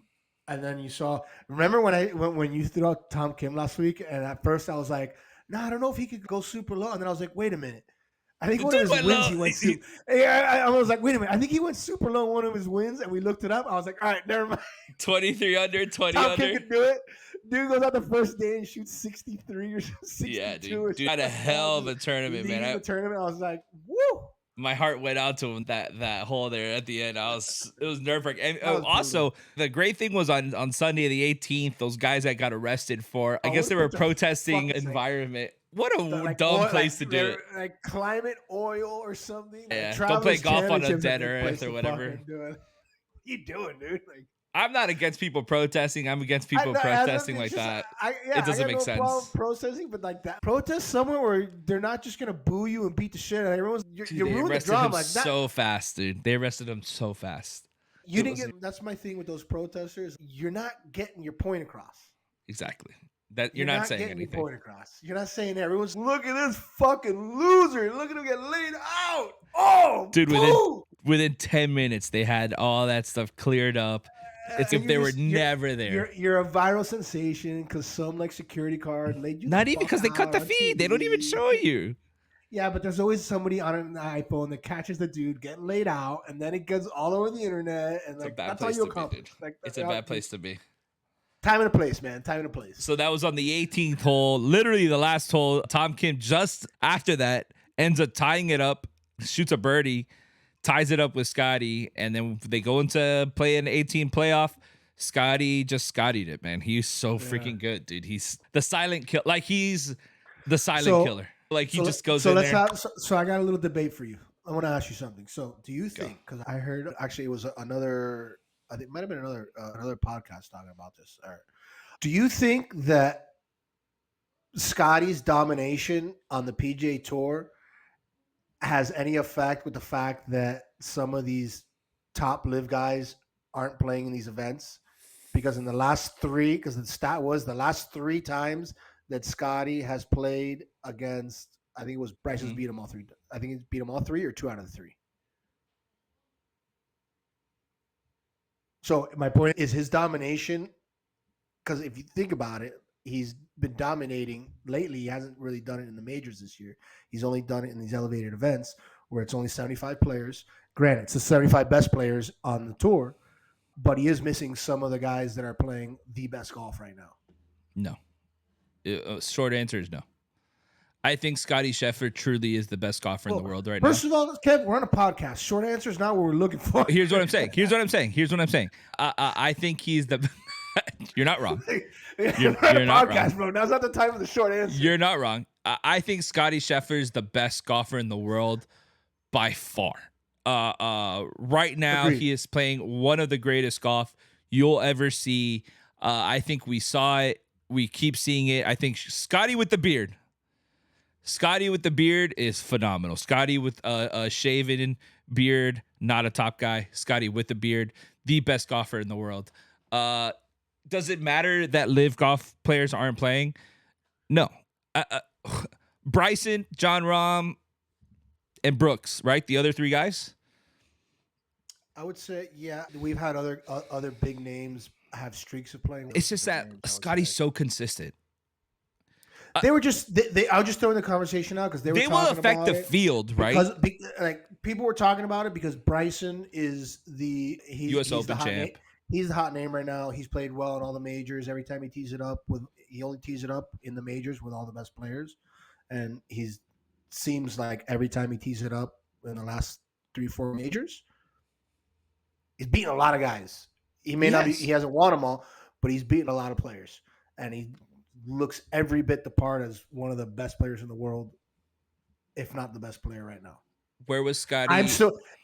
then you saw. Remember when you threw out Tom Kim last week? And at first I was like, no, I don't know if he could go super low. And then I was like, wait a minute. I think one of his wins he went super. I was like, wait a minute. I think he went super low on one of his wins, and we looked it up. I was like, all right, never mind. 23 under, 20 Tom under. Kim can do it. Dude goes out the first day and shoots 63 or 62. Yeah, dude had a hell of a tournament, man. The tournament, I was like, woo. My heart went out to him that hole there at the end. It was nerve-wracking. And also, the great thing was on Sunday the 18th, those guys that got arrested for, I guess they were protesting environment. What a dumb place to do it. Like climate oil or something. Yeah, like don't play golf on a dead earth or whatever. What you doing, dude? Like, I'm not against people protesting. I'm against people protesting like that. It doesn't make sense. Problem protesting, but like that, protest somewhere where they're not just gonna boo you and beat the shit out of everyone. You ruined the drama. Like that. So fast, dude. They arrested him so fast. You didn't get. That's my thing with those protesters. You're not getting your point across. Exactly. That you're not saying anything. Your point across. You're not saying that. Everyone's look at this fucking loser. Look at him get laid out. Oh, dude. Within 10 minutes, they had all that stuff cleared up. It's if they were never there. You're a viral sensation because some like security card laid you. Not even because they cut the feed. They don't even show you. Yeah, but there's always somebody on an iPhone that catches the dude getting laid out, and then it gets all over the internet, and like that's all you accomplish. Like, it's a bad place to be. Time and a place, man. Time and a place. So that was on the 18th hole, literally the last hole. Tom Kim just after that ends up tying it up, shoots a birdie, ties it up with Scotty, and then they go into play an 18 playoff. Scotty just Scottied it, man. He's so freaking good, dude. He's the silent kill, like he's the silent killer. Like he just goes in there. So I got a little debate for you. I want to ask you something. So do you think? Because I heard actually it was another. I think it might have been another podcast talking about this. Do you think that Scotty's domination on the PGA Tour has any effect with the fact that some of these top live guys aren't playing in these events? Because in the last three, because the stat was the last 3 times that Scotty has played against, I think it was Bryce's beat him all 3. I think he's beat him all 3 or 2 out of the 3. So my point is his domination, because if you think about it, he's been dominating lately. He hasn't really done it in the majors this year. He's only done it in these elevated events where it's only 75 players. Granted, it's the 75 best players on the tour, but he is missing some of the guys that are playing the best golf right now. No. Short answer is no. I think Scotty Scheffler truly is the best golfer in the world right now. First of all, Kev, we're on a podcast. Short answer is not what we're looking for. Here's what I'm saying. I think he's the. You're not wrong. You're not podcast, wrong. Bro. Now's not the time for the short answer. You're not wrong. I think Scotty Scheffler is the best golfer in the world by far. Right now, Agreed. he is playing one of the greatest golf you'll ever see. I think we saw it. We keep seeing it. I think Scotty with the beard. Scotty with the beard is phenomenal. Scotty with a shaven beard, not a top guy. Scotty with the beard, the best golfer in the world. Does it matter that live golf players aren't playing? No. Bryson, John Rahm, and Brooks, right? The other 3 guys? I would say, yeah, we've had other big names. have streaks of playing. It's just that Scotty's so consistent. They were just I was just throwing the conversation out because they will talking affect about the field, right? Because like people were talking about it because Bryson is U.S. Open champ. He's the hot name right now. He's played well in all the majors. Every time he tees it up he only tees it up in the majors with all the best players, and seems like every time he tees it up in the last 3-4 majors, he's beating a lot of guys. He may not be, he hasn't won them all, but he's beaten a lot of players, and he looks every bit the part as one of the best players in the world, if not the best player right now. Where was Scotty?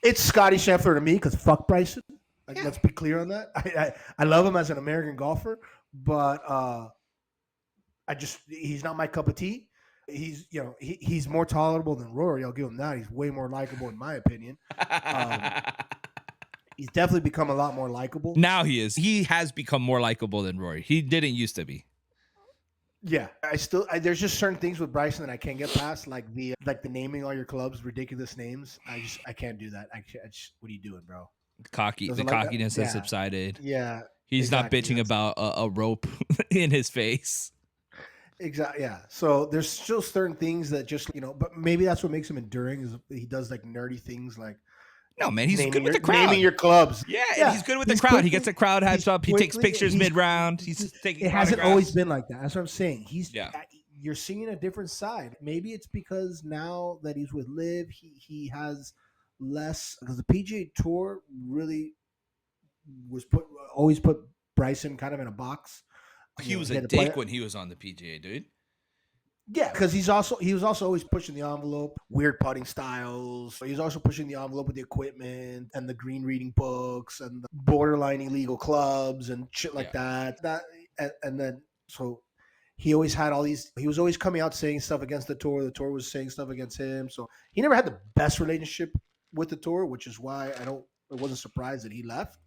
It's Scotty Scheffler to me because fuck Bryson. Like, let's be clear on that. I love him as an American golfer, but he's not my cup of tea. He's more tolerable than Rory. I'll give him that. He's way more likable in my opinion. He's definitely become a lot more likable. Now he is. He has become more likable than Rory. He didn't used to be. Yeah, there's just certain things with Bryson that I can't get past, like the naming all your clubs ridiculous names. I can't do that. What are you doing, bro? The cockiness has subsided. Yeah, he's not bitching about a rope in his face. Exactly. Yeah. So there's still certain things that just but maybe that's what makes him enduring is he does like nerdy things like. No, man, he's good with the crowd. Naming your clubs. Yeah, and he's good with the crowd. He gets the crowd hyped up. He takes pictures mid-round. He's taking. It hasn't always been like that. That's what I'm saying. You're seeing a different side. Maybe it's because now that he's with Liv, he has less because the PGA Tour really was always put Bryson kind of in a box. He was a dick when he was on the PGA, dude. Yeah, because he was also always pushing the envelope, weird putting styles. He's also pushing the envelope with the equipment and the green reading books and the borderline illegal clubs and shit like that. And then so he always had all these. He was always coming out saying stuff against the tour. The tour was saying stuff against him. So he never had the best relationship with the tour, which is why I wasn't surprised that he left.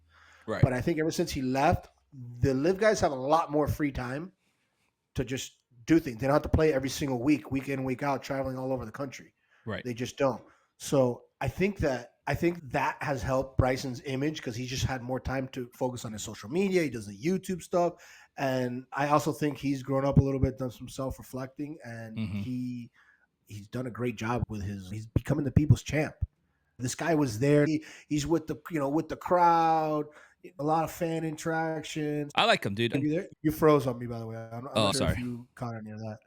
Right. But I think ever since he left, the Live guys have a lot more free time to just do things. They don't have to play every single week in, week out, traveling all over the country. Right. They just don't. So I think that has helped Bryson's image because he just had more time to focus on his social media. He does the YouTube stuff. And I also think he's grown up a little bit, done some self-reflecting, and he's done a great job with he's becoming the people's champ. This guy was there. He's with the crowd. A lot of fan interactions. I like him, dude. Are you there? You froze on me, by the way. I'm not sure sorry. if you caught any of that.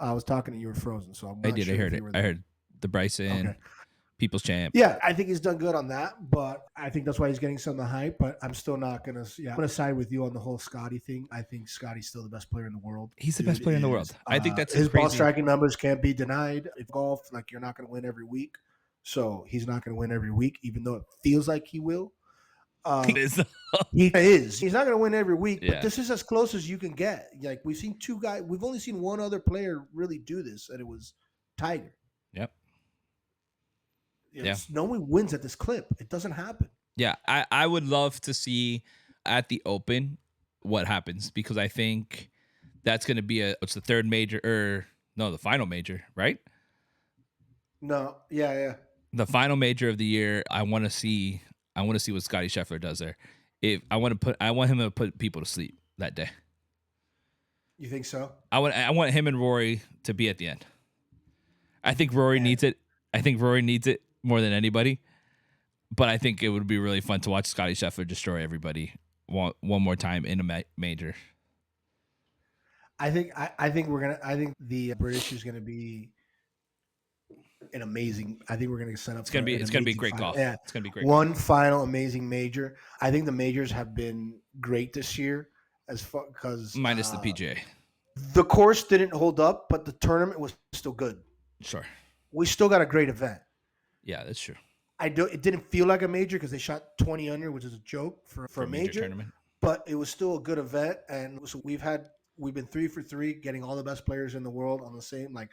I was talking and you were frozen, so I'm not I did. Sure I heard it. I heard the Bryson, people's champ. Yeah, I think he's done good on that, but I think that's why he's getting some of the hype. But I'm still not gonna. Yeah, I'm gonna side with you on the whole Scotty thing. I think Scotty's still the best player in the world. He's the best player in the world. I think that's his crazy. Ball striking numbers can't be denied. If golf, like you're not gonna win every week, so he's not gonna win every week, even though it feels like he will. He is. He's not going to win every week, but this is as close as you can get. Like we've seen two guys. We've only seen one other player really do this, and it was Tiger. Yep. No one wins at this clip. It doesn't happen. Yeah, I would love to see at the Open what happens because I think that's going to be it's the third major the final major, right? No. Yeah. The final major of the year. I want to see what Scotty Scheffler does there. I want him to put people to sleep that day. You think so? I want him and Rory to be at the end. I think Rory needs it. I think Rory needs it more than anybody. But I think it would be really fun to watch Scotty Scheffler destroy everybody one more time in a major. I think the British is gonna be an amazing. I think we're going to set up. It's going to be great golf. Yeah, it's going to be great. One final amazing major. I think the majors have been great this year, because minus the PGA. The course didn't hold up, but the tournament was still good. Sure, we still got a great event. Yeah, that's true. It didn't feel like a major because they shot 20 under, which is a joke for a major tournament. But it was still a good event, and so we've been 3 for 3, getting all the best players in the world on the same. Like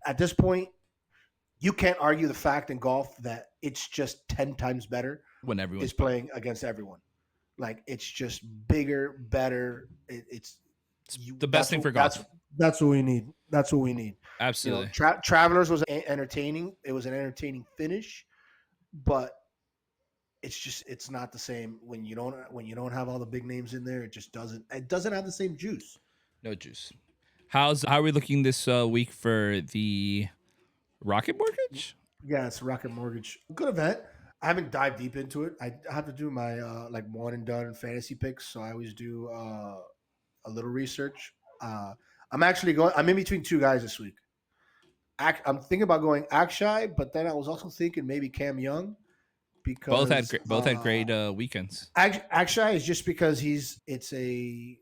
at this point. You can't argue the fact in golf that it's just 10 times better when everyone is playing against everyone. Like it's just bigger, better. It's the best thing for golf. That's what we need. That's what we need. Absolutely. Travelers was entertaining. It was an entertaining finish, but it's not the same when you don't have all the big names in there. It doesn't have the same juice. No juice. How are we looking this week for the Rocket Mortgage? Yeah, it's Rocket Mortgage. Good event. I haven't dived deep into it. I have to do my like one and done fantasy picks, so I always do a little research. I'm in between two guys this week. I'm thinking about going Akshay, but then I was also thinking maybe Cam Young because Both had great weekends. Akshay is just because it's a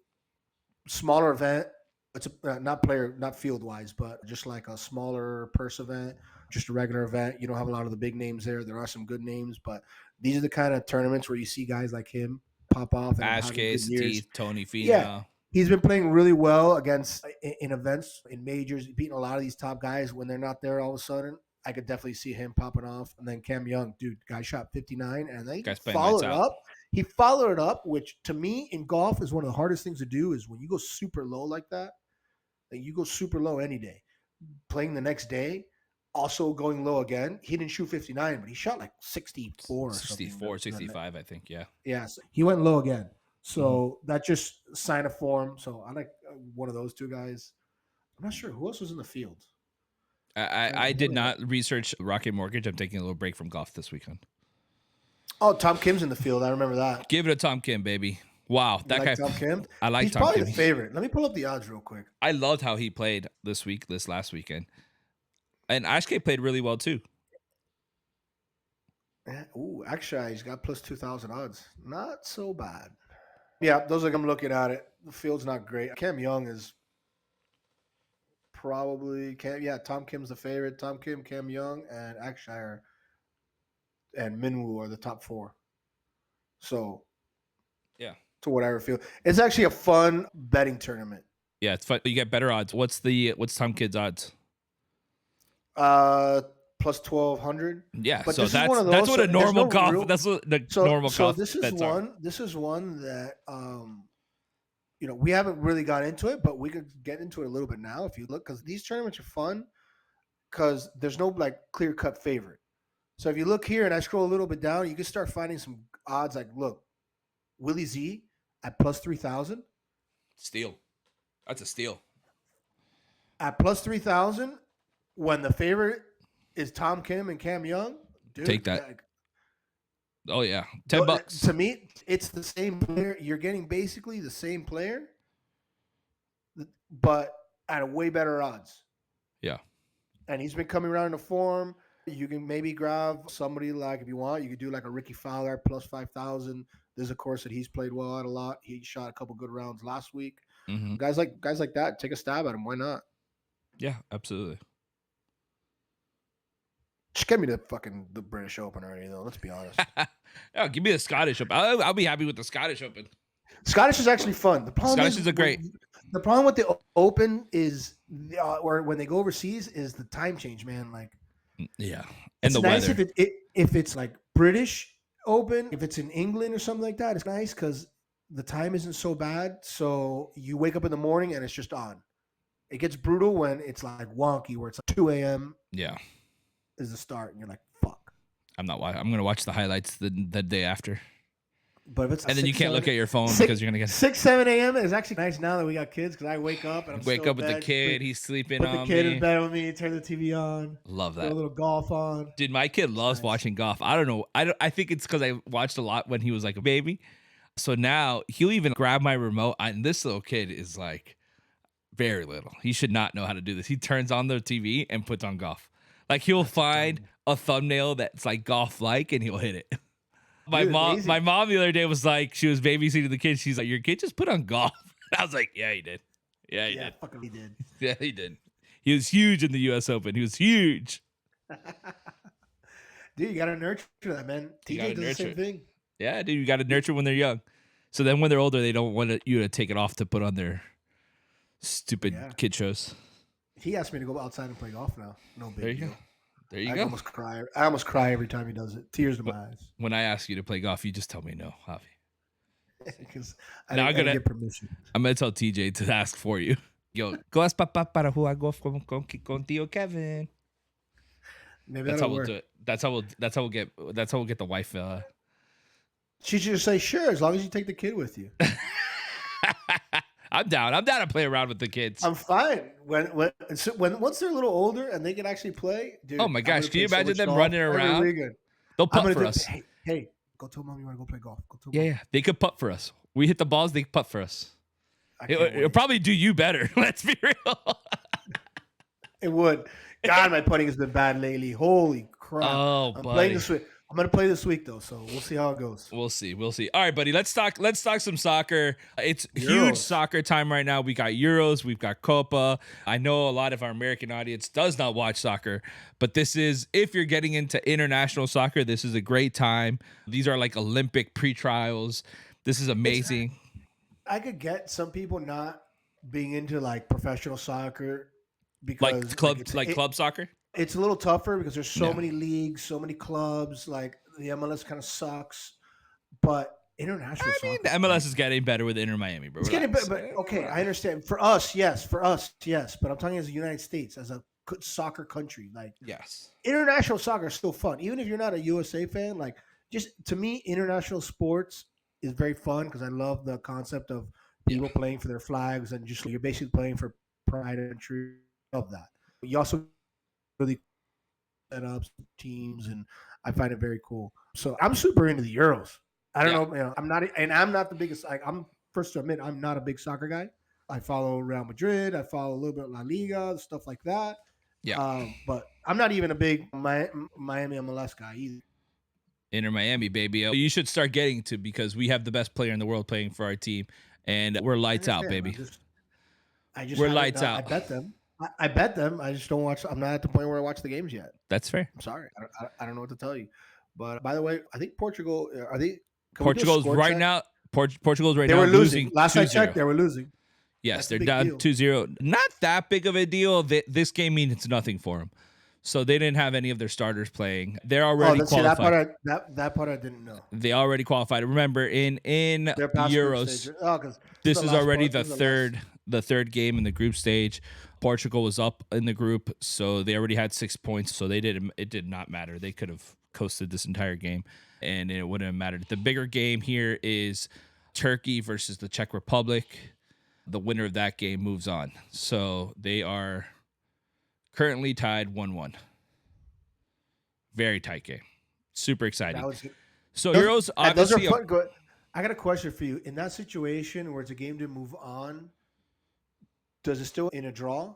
smaller event. It's not field wise, but just like a smaller purse event, just a regular event. You don't have a lot of the big names there. There are some good names, but these are the kind of tournaments where you see guys like him pop off and Ash having Case, good years. Teeth, Tony Fina. Yeah, he's been playing really well against in events, in majors, beating a lot of these top guys. When they're not there, all of a sudden, I could definitely see him popping off. And then Cam Young, dude, guy shot 59, and then he followed it up, which to me in golf is one of the hardest things to do. Is when you go super low like that, you go super low any day. Playing the next day, also going low again. He didn't shoot 59, but he shot like 64 or 64, 65, I think. Yeah. Yeah, so he went low again. So that just sign of form. So I like one of those two guys. I'm not sure who else was in the field. I did not research Rocket Mortgage. I'm taking a little break from golf this weekend. Oh, Tom Kim's in the field. I remember that. Give it a Tom Kim, baby. Wow, that guy. Tom Kim. I like He's Tom Kim. He's probably the favorite. Let me pull up the odds real quick. I loved how he played this last weekend, and Ashke played really well too. Yeah. Ooh, actually, he's got plus 2,000 odds. Not so bad. Yeah, those are I'm looking at it. The field's not great. Cam Young is probably Tom Kim's the favorite. Tom Kim, Cam Young, and Akshire and Minwoo are the top four. So yeah, to whatever field. It's actually a fun betting tournament. Yeah, it's fun. You get better odds. What's Tom Kid's odds? Plus 1,200. Yeah, but so that's what a normal golf. That's what the normal golf. So this is one. This is one that we haven't really got into it, but we could get into it a little bit now if you look, because these tournaments are fun because there's no like clear cut favorite. So if you look here and I scroll a little bit down, you can start finding some odds. Like look, Willie Z at plus 3,000. Steal. That's a steal. At plus 3,000, when the favorite is Tom Kim and Cam Young, dude, take that. Oh yeah, $10. To me, it's the same player. You're getting basically the same player, but at a way better odds. Yeah, and he's been coming around in the form. You can maybe grab somebody like, if you want, you could do like a Ricky Fowler plus 5,000. There's a course that he's played well at a lot. He shot a couple good rounds last week. Mm-hmm. Guys like that, take a stab at him. Why not? Yeah, absolutely. Just give me the British Open already, though. Let's be honest. Oh, give me the Scottish Open. I'll be happy with the Scottish Open. Scottish is actually fun. The problem Scottish is a great. The problem with the Open is, or when they go overseas, is the time change, man. Like, yeah, and it's the nice weather. If it's like British Open, if it's in England or something like that, it's nice because the time isn't so bad. So you wake up in the morning and it's just on. It gets brutal when it's like wonky, where it's like 2 a.m. Yeah. Is the start, and you're like, "Fuck." I'm gonna watch the highlights the day after. But if it's and then you can't look at your phone because you're gonna get 6-7 a.m. is actually nice now that we got kids, because I wake up and I'm wake up with the kid. He's sleeping on me. Put the kid in bed with me. Turn the TV on. Love that. Put a little golf on. Dude, my kid loves watching golf. I don't know. I think it's because I watched a lot when he was like a baby. So now he'll even grab my remote. And this little kid is like very little. He should not know how to do this. He turns on the TV and puts on golf. Like he'll find a thumbnail that's like golf-like and he'll hit it. My mom the other day was like, she was babysitting the kid. She's like, your kid just put on golf. I was like, yeah, he did. Yeah, he did. Fucking he did. Yeah, he did. He was huge in the U.S. Open. He was huge. Dude, you gotta nurture that, man. TJ does the same thing. Yeah, dude, you gotta nurture when they're young. So then when they're older, they don't want you to take it off to put on their stupid kid shows. He asked me to go outside and play golf now. No big deal. There you go. I almost cry every time he does it. Tears in my eyes. When I ask you to play golf, you just tell me no, Javi. Because I didn't get permission. I'm gonna tell TJ to ask for you. Yo, ¿Cómo papá para jugar golf con tío Kevin? Maybe that's how we'll do it. That's how we'll get the wife She should just say, sure, as long as you take the kid with you. I'm down. I'm down to play around with the kids. I'm fine. When once they're a little older and they can actually play, Oh dude, my I'm gosh, gonna can you play so imagine much them golf running every around? weekend. They'll I'm putt gonna for do. us. Hey, go tell mom you want to go play golf. Go tell Yeah, mom. yeah. They could putt for us. We hit the balls, they putt for us. I can't It'll wait. probably do you better. Let's be real. It would. God, my putting has been bad lately. Holy crap! Oh, I'm playing buddy. this week. I'm gonna play this week though, so we'll see how it goes. We'll see. We'll see. All right, buddy. Let's talk some soccer. It's huge Euros. soccer time right now. We got Euros, we've got Copa. I know a lot of our American audience does not watch soccer, but this is, if you're getting into international soccer, this is a great time. These are like Olympic pre-trials. This is amazing. I could get some people not being into like professional soccer Like because club soccer. it's a little tougher because there's so Yeah. many leagues, so many clubs. Like the MLS kind of sucks, but international I soccer. mean, the MLS is getting better with Inter Miami, bro. It's getting Relax. better, but okay, I understand. For us, yes. But I'm talking as the United States, as a soccer country. Like Yes. international soccer is still fun, even if you're not a USA fan. Like just to me, international sports is very fun because I love the concept of people playing for their flags and just you're basically playing for pride and country. Love that. You also really setups, teams, and I find it very cool. So I'm super into the Euros. I don't know, I'm not the biggest. Like I'm first to admit, I'm not a big soccer guy. I follow Real Madrid. I follow a little bit of La Liga, stuff like that. Yeah. But I'm not even a big Miami MLS guy either. Inter Miami, baby. You should start getting to, because we have the best player in the world playing for our team, and we're lights out, baby. We're lights out. I bet them. I bet them. I just don't watch. I'm not at the point where I watch the games yet. That's fair. I'm sorry. I don't know what to tell you. But by the way, I think Portugal are they? Portugal's right now. Portugal's right they now were losing. Last 2-0. I checked, they were losing. Yes, That's they're a big down deal. 2-0. Not that big of a deal. This game means nothing for them. So they didn't have any of their starters playing. They're already qualified. That part I didn't know. They already qualified. Remember, in They're past group Euros, stage. Oh, 'cause this is already the third. third game in the group stage. Portugal was up in the group, so they already had 6 points. So it did not matter. They could have coasted this entire game, and it wouldn't have mattered. The bigger game here is Turkey versus the Czech Republic. The winner of that game moves on. So they are currently tied 1-1. Very tight game. Super exciting. So Euros, obviously. Those are fun. I got a question for you. In that situation where it's a game to move on, does it still in a draw?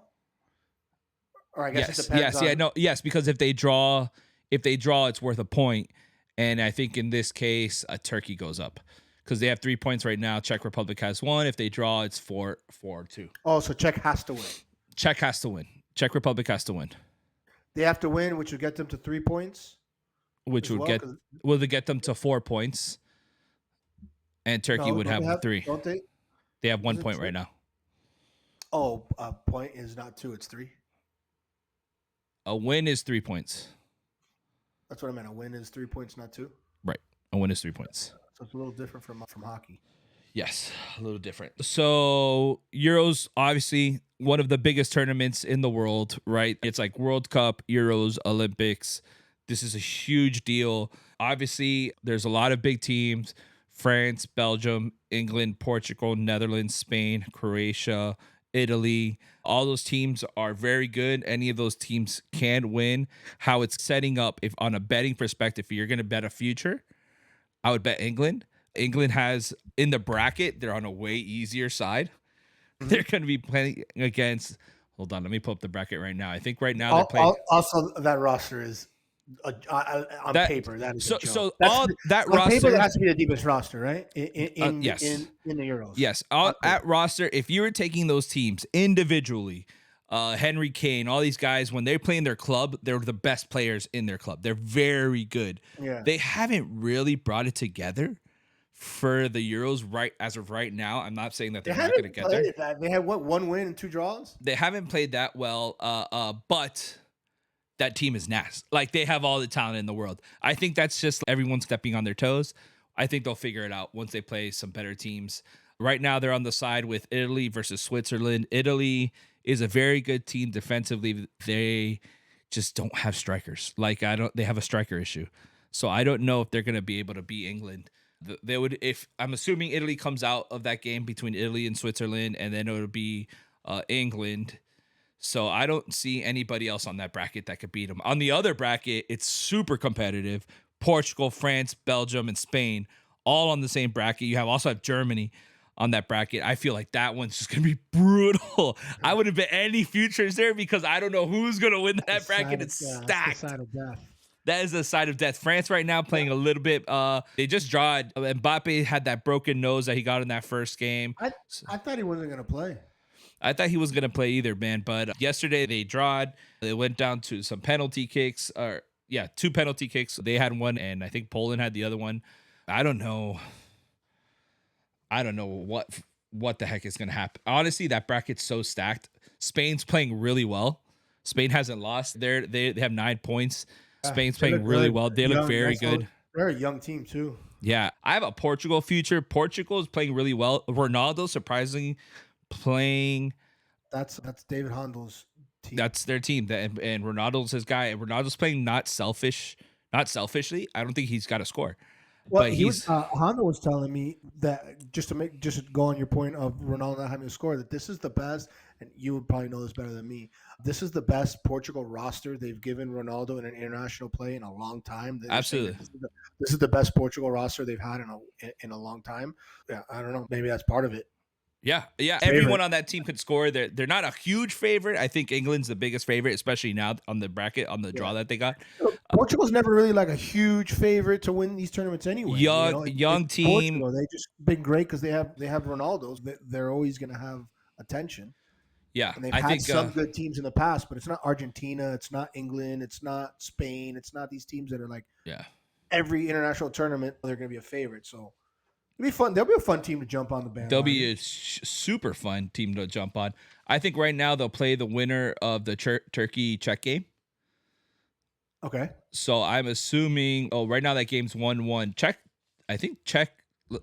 Or I guess it depends. Yes, because if they draw, it's worth a point. And I think in this case, Turkey goes up because they have 3 points right now. Czech Republic has 1. If they draw, it's 4-2. Oh, so Czech has to win. Czech has to win. Czech Republic has to win. They have to win, which would get them to 3 points. Which would get them to 4 points. And Turkey would have 3. Don't they? They have 1 point right now. Oh, a point is not 2, it's 3. A win is 3 points. That's what I meant. A win is 3 points, not 2. Right. A win is 3 points. So it's a little different from hockey. Yes, a little different. So Euros, obviously one of the biggest tournaments in the world, right? It's like World Cup, Euros, Olympics. This is a huge deal. Obviously, there's a lot of big teams: France, Belgium, England, Portugal, Netherlands, Spain, Croatia, Italy. All those teams are very good. Any of those teams can win. How it's setting up, if on a betting perspective, if you're going to bet a future, I would bet England. England has, in the bracket, they're on a way easier side. Mm-hmm. They're going to be playing against, hold on, let me pull up the bracket right now. I think right now they're playing. Also, that roster is, on paper, that is a joke. So all that on roster. paper, that has to be the deepest roster, right? Yes. In the Euros. Yes. At roster, if you were taking those teams individually, Henry Kane, all these guys, when they're playing their club, they're the best players in their club. They're very good. Yeah. They haven't really brought it together for the Euros right as of right now. I'm not saying that they're not going to get there. They had 1 win and 2 draws. They haven't played that well, but that team is nasty. Like, they have all the talent in the world. I think that's just everyone stepping on their toes. I think they'll figure it out once they play some better teams. Right now, they're on the side with Italy versus Switzerland. Italy is a very good team defensively. They just don't have strikers. They have a striker issue. So I don't know if they're going to be able to beat England. They would, if I'm assuming Italy comes out of that game between Italy and Switzerland, and then it would be England. So I don't see anybody else on that bracket that could beat them. On the other bracket, it's super competitive. Portugal, France, Belgium, and Spain all on the same bracket. You also have Germany on that bracket. I feel like that one's just gonna be brutal. I wouldn't bet any futures there because I don't know who's gonna win that bracket. It's That's the stacked. side of death. That is the side of death. France right now playing a little bit. They just drawed. Mbappe had that broken nose that he got in that first game. I thought he wasn't going to play. I thought he was going to play either, man. But yesterday they drawed. They went down to some penalty kicks. Two penalty kicks. They had one, and I think Poland had the other one. I don't know what the heck is going to happen. Honestly, that bracket's so stacked. Spain's playing really well. Spain hasn't lost. They have 9 points. Spain's playing really well. They look very good. They're a young team too. Yeah, I have a Portugal future. Portugal is playing really well. Ronaldo surprisingly playing. That's David Handel's team. That's their team. And Ronaldo's his guy. And Ronaldo's playing not selfishly. I don't think he's got to score. Well, but Handel was telling me that just to go on your point of Ronaldo not having to score, that this is the best, and you would probably know this better than me. This is the best Portugal roster they've given Ronaldo in an international play in a long time. Absolutely, this is the best Portugal roster they've had in a long time. Yeah, I don't know. Maybe that's part of it. Yeah. Everyone on that team could score. They're not a huge favorite. I think England's the biggest favorite, especially now on the bracket, on the draw that they got. Portugal's never really like a huge favorite to win these tournaments anyway. Young team. Portugal, they just been great because they have Ronaldo's. They're always going to have attention. Yeah, and they've had some good teams in the past, but it's not Argentina, it's not England, it's not Spain, it's not these teams that are like every international tournament they're going to be a favorite. So. It'll be fun. They'll be a fun team to jump on the band. They'll be a super fun team to jump on. I think right now they'll play the winner of the Turkey-Czech game. Okay. So I'm assuming. Oh, right now that game's 1-1.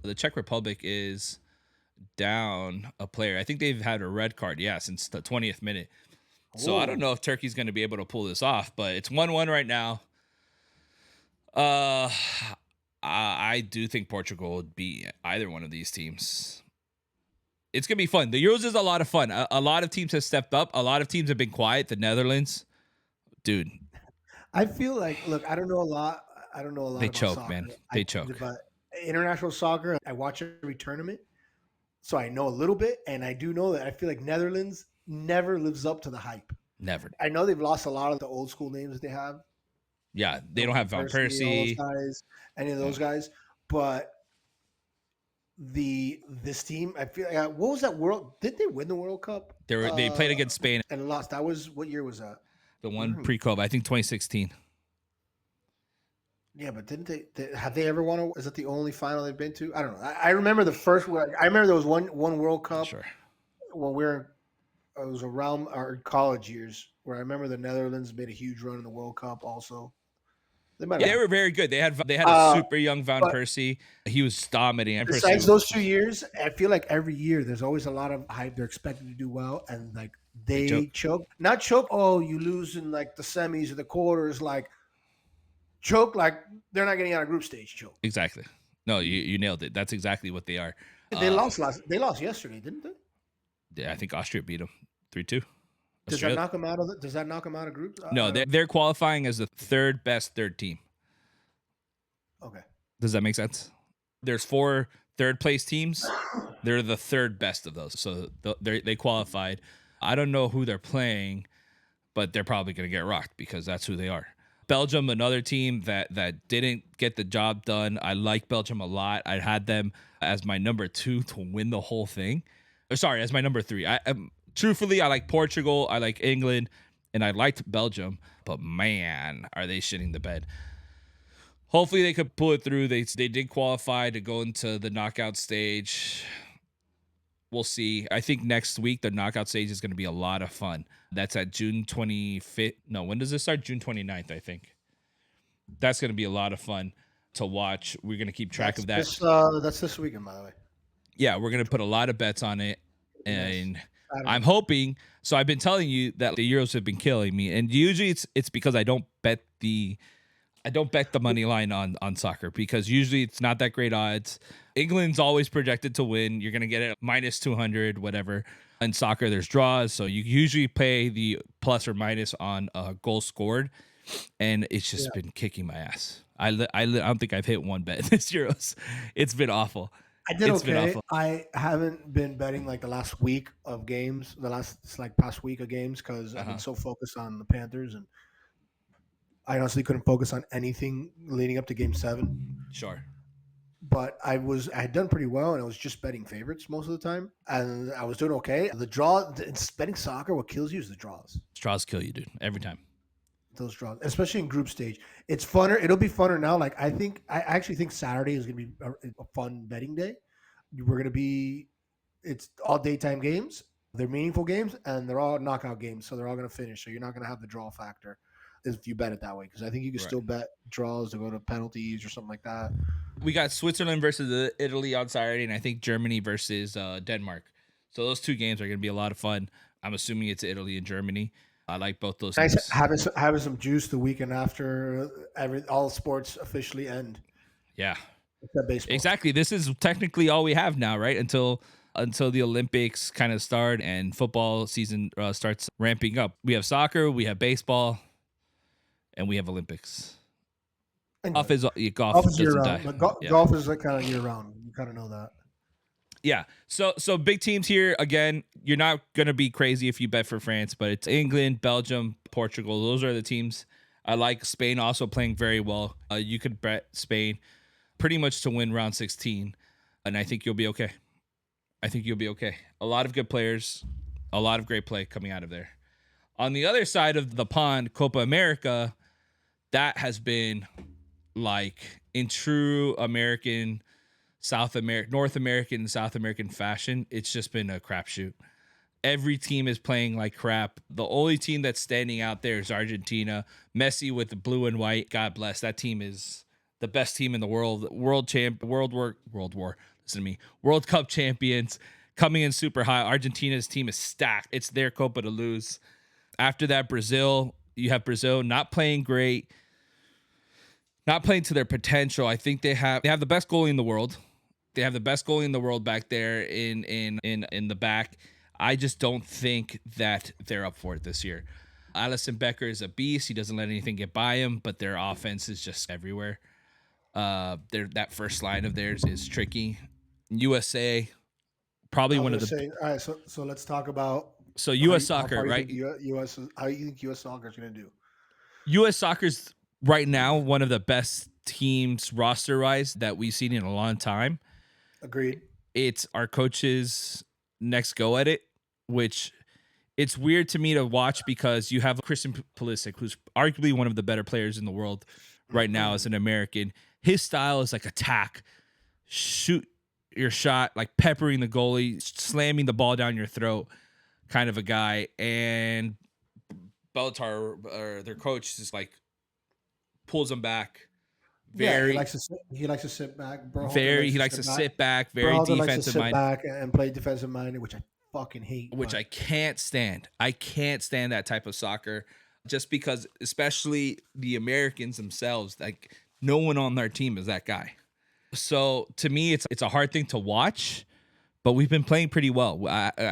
The Czech Republic is down a player. I think they've had a red card. Since the 20th minute. So I don't know if Turkey's going to be able to pull this off, but it's 1-1 right now. I do think Portugal would beat either one of these teams. It's going to be fun. The Euros is a lot of fun. A lot of teams have stepped up. A lot of teams have been quiet. The Netherlands, dude. I feel like, look, I don't know a lot. They about choke, soccer. man. They choke. But international soccer, I watch every tournament, so I know a little bit. And I do know that I feel like Netherlands never lives up to the hype. Never. I know they've lost a lot of the old school names that they have. Yeah, they don't have Van Persie, any of those guys, but this team, I feel like, what was that world? Did they win the World Cup? They played against Spain and lost. That was, what year was that? The one pre-COVID, I think 2016. Yeah, but didn't have they ever won? Is it the only final they've been to? I don't know. I remember the first. I remember there was one World Cup. Sure. When it was around our college years, where I remember the Netherlands made a huge run in the World Cup also. They were very good. They had a super young Van Persie. He was dominating. Besides those 2 years, I feel like every year there's always a lot of hype. They're expected to do well, and like they choke. Not choke. Oh, you lose in like the semis or the quarters. Like choke. Like they're not getting out of group stage. Choke. Exactly. No, you nailed it. That's exactly what they are. They lost yesterday, didn't they? Yeah, I think Austria beat them 3-2. Does that knock them out of groups? No, they're qualifying as the third best third team. Okay. Does that make sense? There's 4 third place teams. They're the third best of those. So they qualified. I don't know who they're playing, but they're probably going to get rocked because that's who they are. Belgium, another team that didn't get the job done. I like Belgium a lot. I had them as my number 2 to win the whole thing. Sorry, as my number 3. Truthfully, I like Portugal, I like England, and I liked Belgium, but man, are they shitting the bed. Hopefully they could pull it through. They did qualify to go into the knockout stage. We'll see. I think next week the knockout stage is going to be a lot of fun. That's at June 25th. No, when does this start? June 29th, I think. That's going to be a lot of fun to watch. We're going to keep track of that. That's this weekend, by the way. Yeah, we're going to put a lot of bets on it, and I'm hoping. So I've been telling you that the Euros have been killing me, and usually it's because I don't bet the I don't bet the money line on soccer because usually it's not that great odds. England's always projected to win. You're gonna get it minus 200, whatever. In soccer, there's draws, so you usually pay the plus or minus on a goal scored, and it's Yeah. just been kicking my ass. I don't think I've hit one bet this Euros. It's been awful. I did It's been okay. awful. I haven't been betting like the last week of games, the last like past week of games because I've been so focused on the Panthers, and I honestly couldn't focus on anything leading up to Game 7. Sure. But I had done pretty well, and I was just betting favorites most of the time, and I was doing okay. The draw, it's betting soccer. What kills you is the draws. Straws kill you, dude. Every time. Those draws, especially in group stage, it's funner. It'll be funner now. Like I actually think Saturday is going to be a fun betting day. We're going to be, it's all daytime games. They're meaningful games, and they're all knockout games, so they're all going to finish. So you're not going to have the draw factor if you bet it that way, because I think you can still bet draws to go to penalties or something like that. We got Switzerland versus Italy on Saturday, and I think Germany versus Denmark. So those two games are going to be a lot of fun. I'm assuming it's Italy and Germany. I like both those Nice teams. having some juice the weekend after all sports officially end. Yeah, Except baseball. exactly. This is technically all we have now, right? Until the Olympics kind of start and football season starts ramping up. We have soccer, we have baseball, and we have Olympics. Golf Golf is year doesn't round. die. Golf is like kind of year round. You kind of know that. Yeah. So big teams here. Again, you're not going to be crazy if you bet for France, but it's England, Belgium, Portugal. Those are the teams I like. Spain also playing very well. You could bet Spain pretty much to win round 16, and I think you'll be okay. A lot of good players, a lot of great play coming out of there. On the other side of the pond, Copa America, that has been like in true American North American and South American fashion, it's just been a crapshoot. Every team is playing like crap. The only team that's standing out there is Argentina. Messi with the blue and white. God bless. That team is the best team in the world. World Cup champions coming in super high. Argentina's team is stacked. It's their Copa to lose. After that, Brazil. You have Brazil not playing great, not playing to their potential. I think they have the best goalie in the world. They have the best goalie in the world back there in the back. I just don't think that they're up for it this year. Alisson Becker is a beast. He doesn't let anything get by him, but their offense is just everywhere. That first line of theirs is tricky. USA, probably one of the. All right, so let's talk about U.S. soccer, right? How you think U.S. soccer is going to do? U.S. soccer's right now one of the best teams roster-wise that we've seen in a long time. Agreed. It's our coach's next go at it, which it's weird to me to watch because you have Christian Pulisic, who's arguably one of the better players in the world right now as an American. His style is like attack, shoot your shot, like peppering the goalie, slamming the ball down your throat kind of a guy. And Bellatar, or their coach, is like pulls him back. He likes to sit back. He likes to sit back. Very defensive minded. Back and play defensive minded, which I fucking hate. I can't stand. I can't stand that type of soccer, just because, especially the Americans themselves, like no one on their team is that guy. So to me, it's a hard thing to watch, but we've been playing pretty well.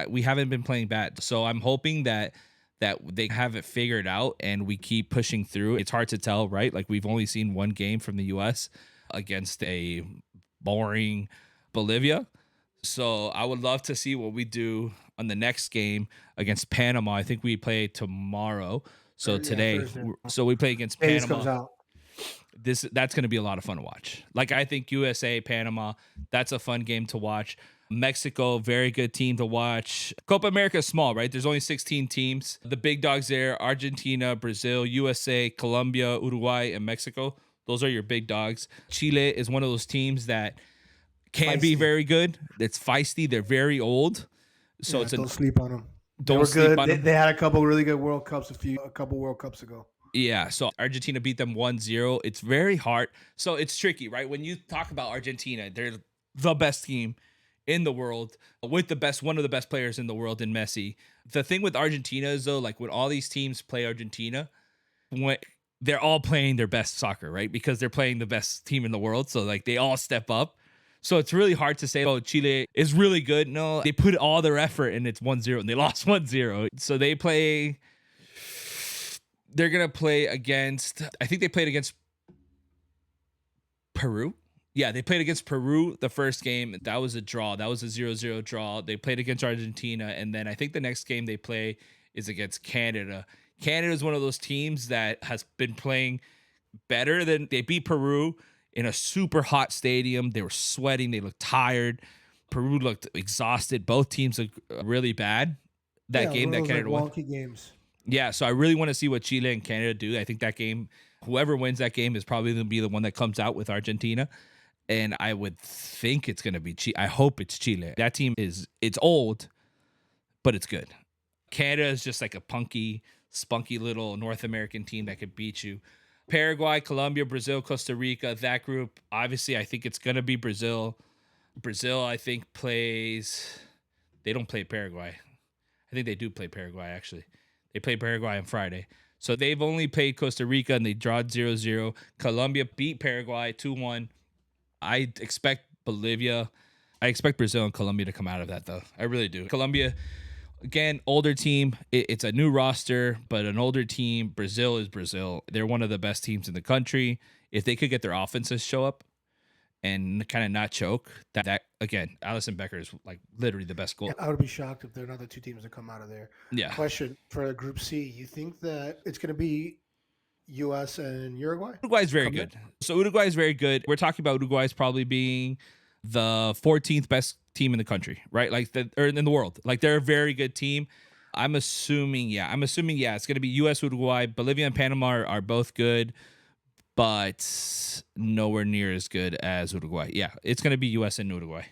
We haven't been playing bad. So I'm hoping that they have it figured out and we keep pushing through. It's hard to tell, right? Like we've only seen one game from the U.S. against a boring Bolivia. So I would love to see what we do on the next game against Panama. I think we play tomorrow. So today, so we play against Panama. Comes out. That's going to be a lot of fun to watch. Like I think USA, Panama, that's a fun game to watch. Mexico, very good team to watch. Copa America is small, right? There's only 16 teams. The big dogs there, Argentina, Brazil, USA, Colombia, Uruguay, and Mexico. Those are your big dogs. Chile is one of those teams that can be very good. It's feisty. They're very old. So don't sleep on them. Don't sleep on them. They had a couple really good World Cups a couple World Cups ago. Yeah, so Argentina beat them 1-0. It's very hard. So it's tricky, right? When you talk about Argentina, they're the best team in the world with one of the best players in the world in Messi. The thing with Argentina is though, like when all these teams play Argentina, when they're all playing their best soccer, right? Because they're playing the best team in the world. So like they all step up. So it's really hard to say, oh, Chile is really good. No, they put all their effort and it's 1-0 and they lost 1-0. So they're going to play against, I think they played against Peru. Yeah, they played against Peru the first game. That was a draw. That was a 0-0 draw. They played against Argentina. And then I think the next game they play is against Canada. Canada is one of those teams that has been playing better than they beat Peru in a super hot stadium. They were sweating. They looked tired. Peru looked exhausted. Both teams looked really bad. That game that Canada won. Wonky games. Yeah, so I really want to see what Chile and Canada do. I think that game, whoever wins that game is probably going to be the one that comes out with Argentina. And I would think it's going to be Chile. I hope it's Chile. That team it's old, but it's good. Canada is just like a spunky little North American team that could beat you. Paraguay, Colombia, Brazil, Costa Rica, that group, obviously I think it's going to be Brazil. Brazil, I think they don't play Paraguay. I think they do play Paraguay, actually. They play Paraguay on Friday. So they've only played Costa Rica and they drawed 0-0. Colombia beat Paraguay 2-1. I expect Brazil and Colombia to come out of that, though. I really do. Colombia, again, older team. It's a new roster, but an older team. Brazil is Brazil. They're one of the best teams in the country. If they could get their offenses show up and kind of not choke, that again, Alisson Becker is like literally the best goal. Yeah, I would be shocked if there are another two teams that come out of there. Yeah. Question for Group C: you think that it's going to be U.S. and Uruguay? Uruguay is very good. So Uruguay is very good. We're talking about Uruguay's probably being the 14th best team in the country, right? Like or in the world. Like they're a very good team. I'm assuming, it's going to be U.S., Uruguay. Bolivia and Panama are both good, but nowhere near as good as Uruguay. Yeah, it's going to be U.S. and Uruguay.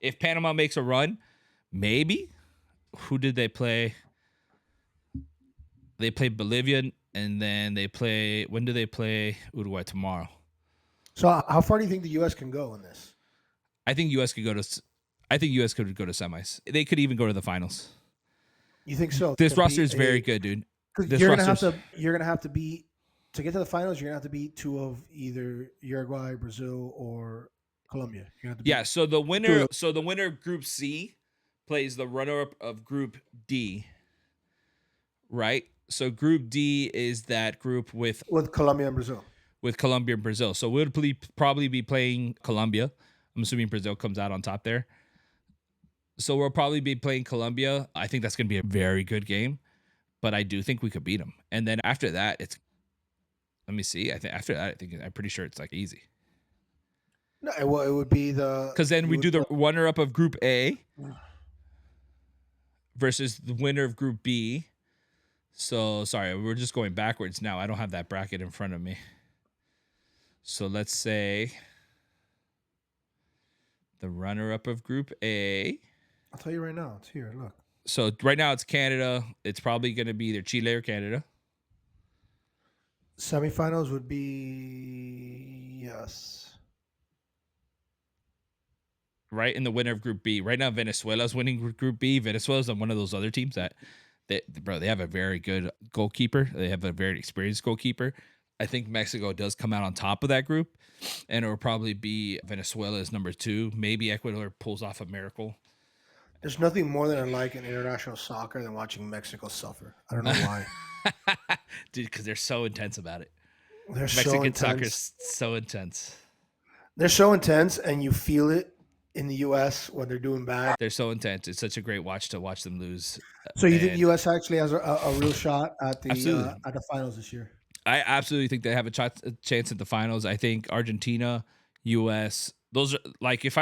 If Panama makes a run, maybe. Who did they play? They played Bolivia, and then when do they play Uruguay? Tomorrow. So how far do you think the U.S. can go in this? I think U.S. could go to semis. They could even go to the finals. You think so? This roster is very good, dude. You're gonna have to beat to get to the finals. You're gonna have to beat two of either Uruguay, Brazil, or Colombia. So the winner of Group C plays the runner-up of Group D. Right. So Group D is that group with Colombia and Brazil. With Colombia and Brazil. So we'll probably be playing Colombia. I'm assuming Brazil comes out on top there. So we'll probably be playing Colombia. I think that's going to be a very good game, but I do think we could beat them. And then after that, let me see. I'm pretty sure it's like easy. No, it would be because then we do the runner-up of Group A versus the winner of Group B. So sorry, we're just going backwards now. I don't have that bracket in front of me. So let's say the runner-up of Group A. I'll tell you right now. It's here. Look. So right now it's Canada. It's probably going to be either Chile or Canada. Semifinals would be yes. Right, in the winner of Group B. Right now Venezuela's winning Group B. Venezuela's on one of those other teams that they have a very good goalkeeper. They have a very experienced goalkeeper. I think Mexico does come out on top of that group, and it will probably be Venezuela's number 2. Maybe Ecuador pulls off a miracle. There's nothing more than I like in international soccer than watching Mexico suffer. I don't know why. Dude, because they're so intense about it. Mexican soccer is so intense. They're so intense, and you feel it in the U.S. when they're doing bad. They're so intense. It's such a great watch to watch them lose. So you think the U.S. actually has a real shot at the finals this year? I absolutely think they have a chance at the finals. I think Argentina, U.S., those are like if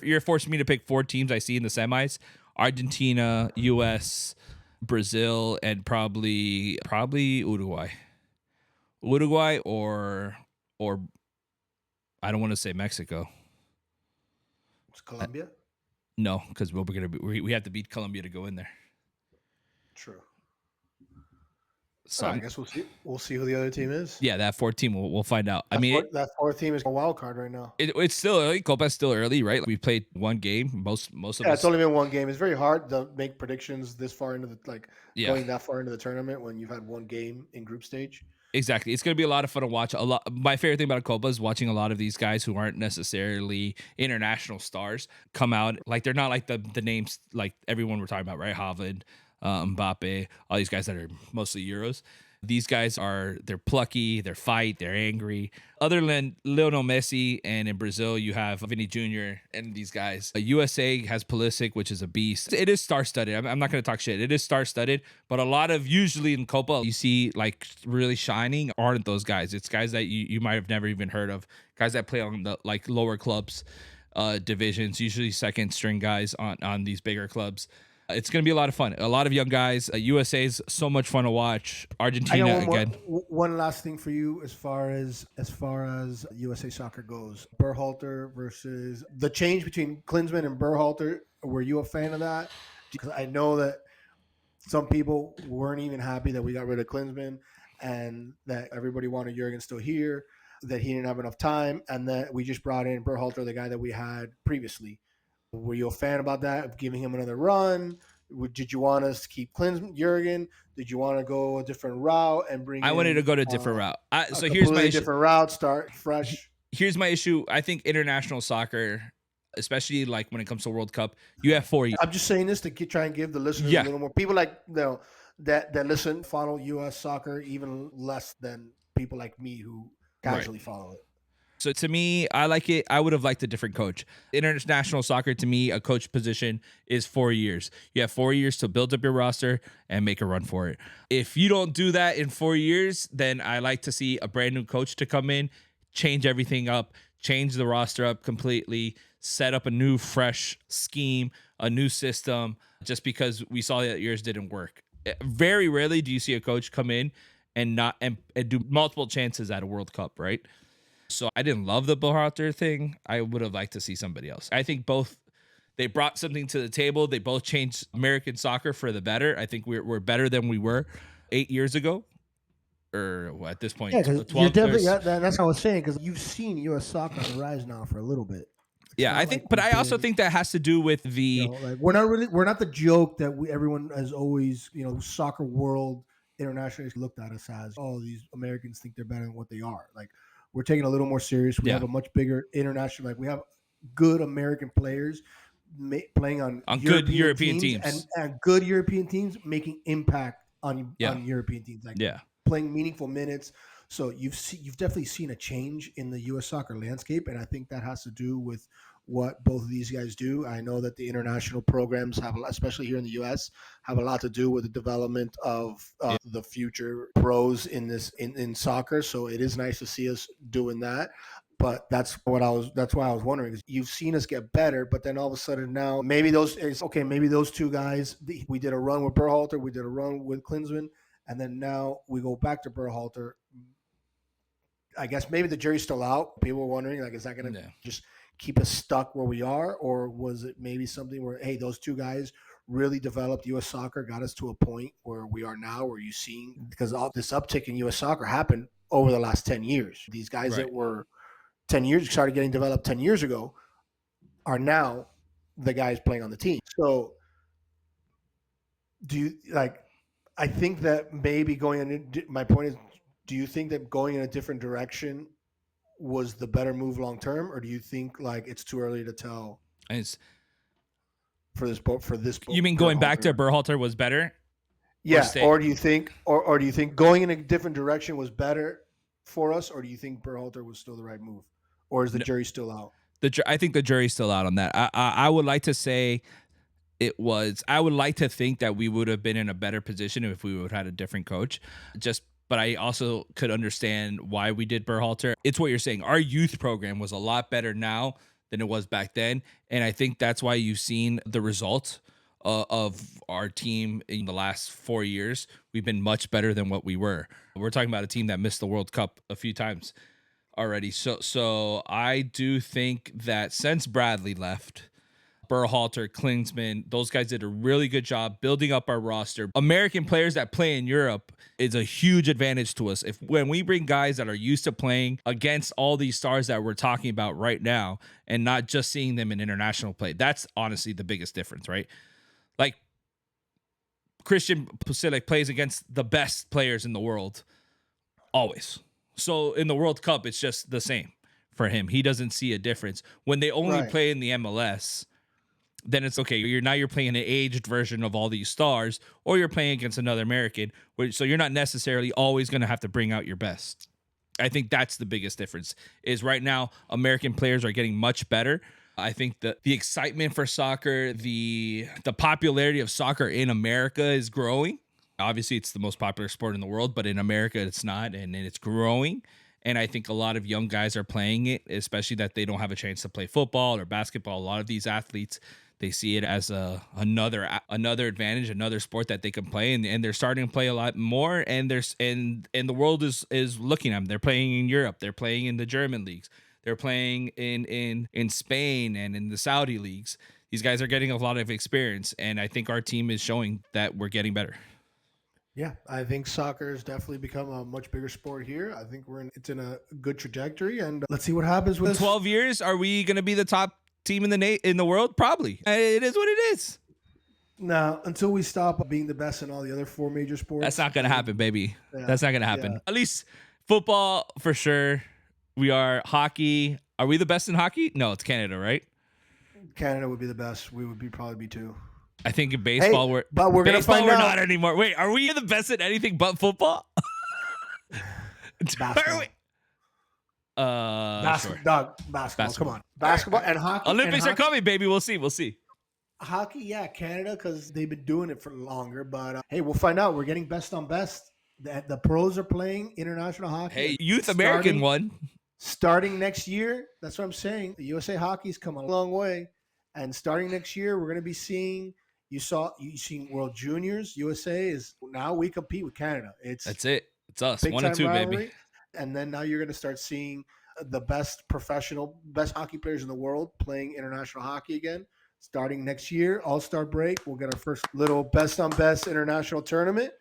you're forcing me to pick 4 teams I see in the semis, Argentina, U.S., Brazil, and probably Uruguay. Uruguay or I don't want to say Mexico. It's Colombia? No, because we have to beat Colombia to go in there. True. So I guess we'll see who the other team is. Yeah, that 4th team we'll find out. That 4th team is a wild card right now. It's still early. Copa's still early, right? We played one game. Most of us. It's only been one game. It's very hard to make predictions this far into going that far into the tournament when you've had one game in group stage. Exactly. It's going to be a lot of fun to watch. A lot. My favorite thing about Copa is watching a lot of these guys who aren't necessarily international stars come out. Like they're not like the names like everyone we're talking about, right? Haaland, Mbappe, all these guys that are mostly Euros. These guys they're plucky, they're fight, they're angry. Other than Lionel Messi, and in Brazil, you have Vinny Jr. and these guys. USA has Pulisic, which is a beast. It is star-studded. I'm not going to talk shit. It is star-studded, but a lot of, usually in Copa, you see like really shining aren't those guys. It's guys that you might have never even heard of, guys that play on the like lower clubs, divisions, usually second string guys on these bigger clubs. It's going to be a lot of fun. A lot of young guys. USA's so much fun to watch. I got Argentina again. one last thing for you as far as USA soccer goes. Berhalter versus the change between Klinsmann and Berhalter. Were you a fan of that? Because I know that some people weren't even happy that we got rid of Klinsmann and that everybody wanted Jurgen still here, that he didn't have enough time, and that we just brought in Berhalter, the guy that we had previously. Were you a fan about that, of giving him another run? Did you want us to keep Jurgen? Did you want to go a different route and bring I wanted in to go to a different route. a So here's my completely issue. different route, start fresh? Here's my issue. I think international soccer, especially like when it comes to World Cup, you have 4 years. I'm just saying this to try and give the listeners Yeah. a little more. People like that listen, follow U.S. soccer even less than people like me who casually follow it. So to me, I like it. I would have liked a different coach. International soccer, to me, a coach position is 4 years. You have 4 years to build up your roster and make a run for it. If you don't do that in 4 years, then I like to see a brand new coach to come in, change everything up, change the roster up completely, set up a new, fresh scheme, a new system, just because we saw that yours didn't work. Very rarely do you see a coach come in and do multiple chances at a World Cup, right? So I didn't love the Berhalter thing. I would have liked to see somebody else. I think they brought something to the table. They both changed American soccer for the better. I think we're better than we were 8 years ago, or at this point, Yeah, because 12. that's what I was saying. Because you've seen U.S. soccer on the rise now for a little bit. Yeah, I think, but I also think that has to do with the. Like we're not the joke that everyone has always, soccer world internationally looked at us as. Oh, these Americans think they're better than what they are. Like we're taking a little more serious. We have a much bigger international. Like we have good American players playing on good European teams and good European teams making impact on European teams. Like playing meaningful minutes. So you've definitely seen a change in the U.S. soccer landscape, and I think that has to do with what both of these guys do. I know that the international programs have, especially here in the U.S., have a lot to do with the development of the future pros in soccer. So it is nice to see us doing that. But that's why I was wondering, is you've seen us get better, but then all of a sudden now maybe those two guys, we did a run with Berhalter, we did a run with Klinsmann, and then now we go back to Berhalter. I guess maybe the jury's still out. People were wondering, like, is that going to just keep us stuck where we are? Or was it maybe something where, hey, those two guys really developed U.S. soccer, got us to a point where we are now, where you're seeing, because all this uptick in U.S. soccer happened over the last 10 years. These guys that were 10 years, started getting developed 10 years ago, are now the guys playing on the team. So I think that maybe my point is, do you think that going in a different direction was the better move long term, or do you think like it's too early to tell? For this you mean going back to Berhalter was better? Yeah, or do you think going in a different direction was better for us, or do you think Berhalter was still the right move, or is the jury still out? I think the jury's still out on that. I would like to say it was. I would like to think that we would have been in a better position if we would have had a different coach. But I also could understand why we did Berhalter. It's what you're saying. Our youth program was a lot better now than it was back then. And I think that's why you've seen the results of our team in the last 4 years. We've been much better than what we were. We're talking about a team that missed the World Cup a few times already. So I do think that since Bradley left, Berhalter, Klinsmann, those guys did a really good job building up our roster. American players that play in Europe is a huge advantage to us. When we bring guys that are used to playing against all these stars that we're talking about right now and not just seeing them in international play, that's honestly the biggest difference, right? Like Christian Pulisic plays against the best players in the world always. So in the World Cup, it's just the same for him. He doesn't see a difference. When they only play in the MLS, then it's okay. You're playing an aged version of all these stars, or you're playing against another American. So you're not necessarily always going to have to bring out your best. I think that's the biggest difference. Is right now American players are getting much better. I think that the excitement for soccer, the popularity of soccer in America is growing. Obviously, it's the most popular sport in the world, but in America, it's not, and it's growing. And I think a lot of young guys are playing it, especially that they don't have a chance to play football or basketball. A lot of these athletes, they see it as another advantage, another sport that they can play, and they're starting to play a lot more. And the world is looking at them. They're playing in Europe. They're playing in the German leagues. They're playing in Spain and in the Saudi leagues. These guys are getting a lot of experience, and I think our team is showing that we're getting better. Yeah, I think soccer has definitely become a much bigger sport here. I think it's in a good trajectory, and let's see what happens with in 12 years. Are we going to be the top team in the world? Probably. It is what it is. No, until we stop being the best in all the other 4 major sports. That's not going to happen, baby. Yeah, that's not going to happen. Yeah. At least football, for sure. We are. Hockey. Are we the best in hockey? No, it's Canada, right? Canada would be the best. We would probably be 2. I think in baseball, we're gonna find we're out. not anymore. Wait, are we the best at anything but football? Basketball. Sure. Basketball. Come on. Basketball and hockey. Olympics are coming, baby. We'll see. Hockey, yeah, Canada, because they've been doing it for longer. But hey, we'll find out. We're getting best on best. The pros are playing international hockey. Hey, Youth American won. Starting next year, that's what I'm saying. The USA hockey's come a long way. And starting next year, we're going to be seeing, you've seen World Juniors. USA is, now we compete with Canada. That's it. It's us. 1 and 2, rivalry. baby. And then now you're going to start seeing the best hockey players in the world playing international hockey again. Starting next year, All-Star break, we'll get our first little best on best international tournament.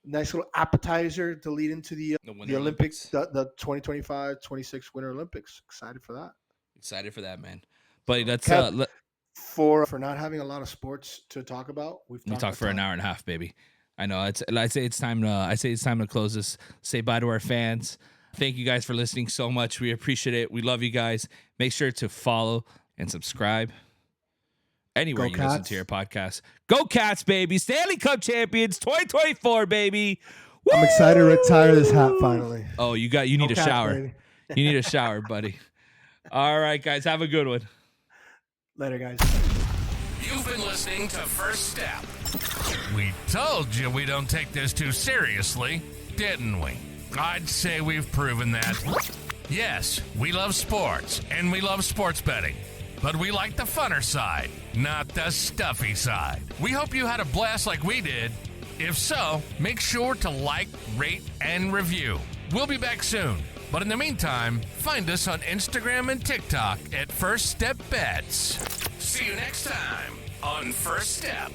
Nice little appetizer to lead into the Olympics, the 2025-26 Winter Olympics. Excited for that. Man. But that's for not having a lot of sports to talk about. We talked for an hour and a half, baby. I know. I say it's time to close this. Say bye to our fans. Thank you guys for listening so much. We appreciate it. We love you guys. Make sure to follow and subscribe anywhere you listen to your podcast. Go Cats, baby. Stanley Cup champions 2024, baby. Woo! I'm excited to retire this hat finally. Oh, you need a shower. Baby. You need a shower, buddy. All right, guys. Have a good one. Later, guys. You've been listening to First Step. We told you we don't take this too seriously, didn't we? I'd say we've proven that. Yes, we love sports, and we love sports betting. But we like the funner side, not the stuffy side. We hope you had a blast like we did. If so, make sure to like, rate, and review. We'll be back soon. But in the meantime, find us on Instagram and TikTok at First Step Bets. See you next time on First Step.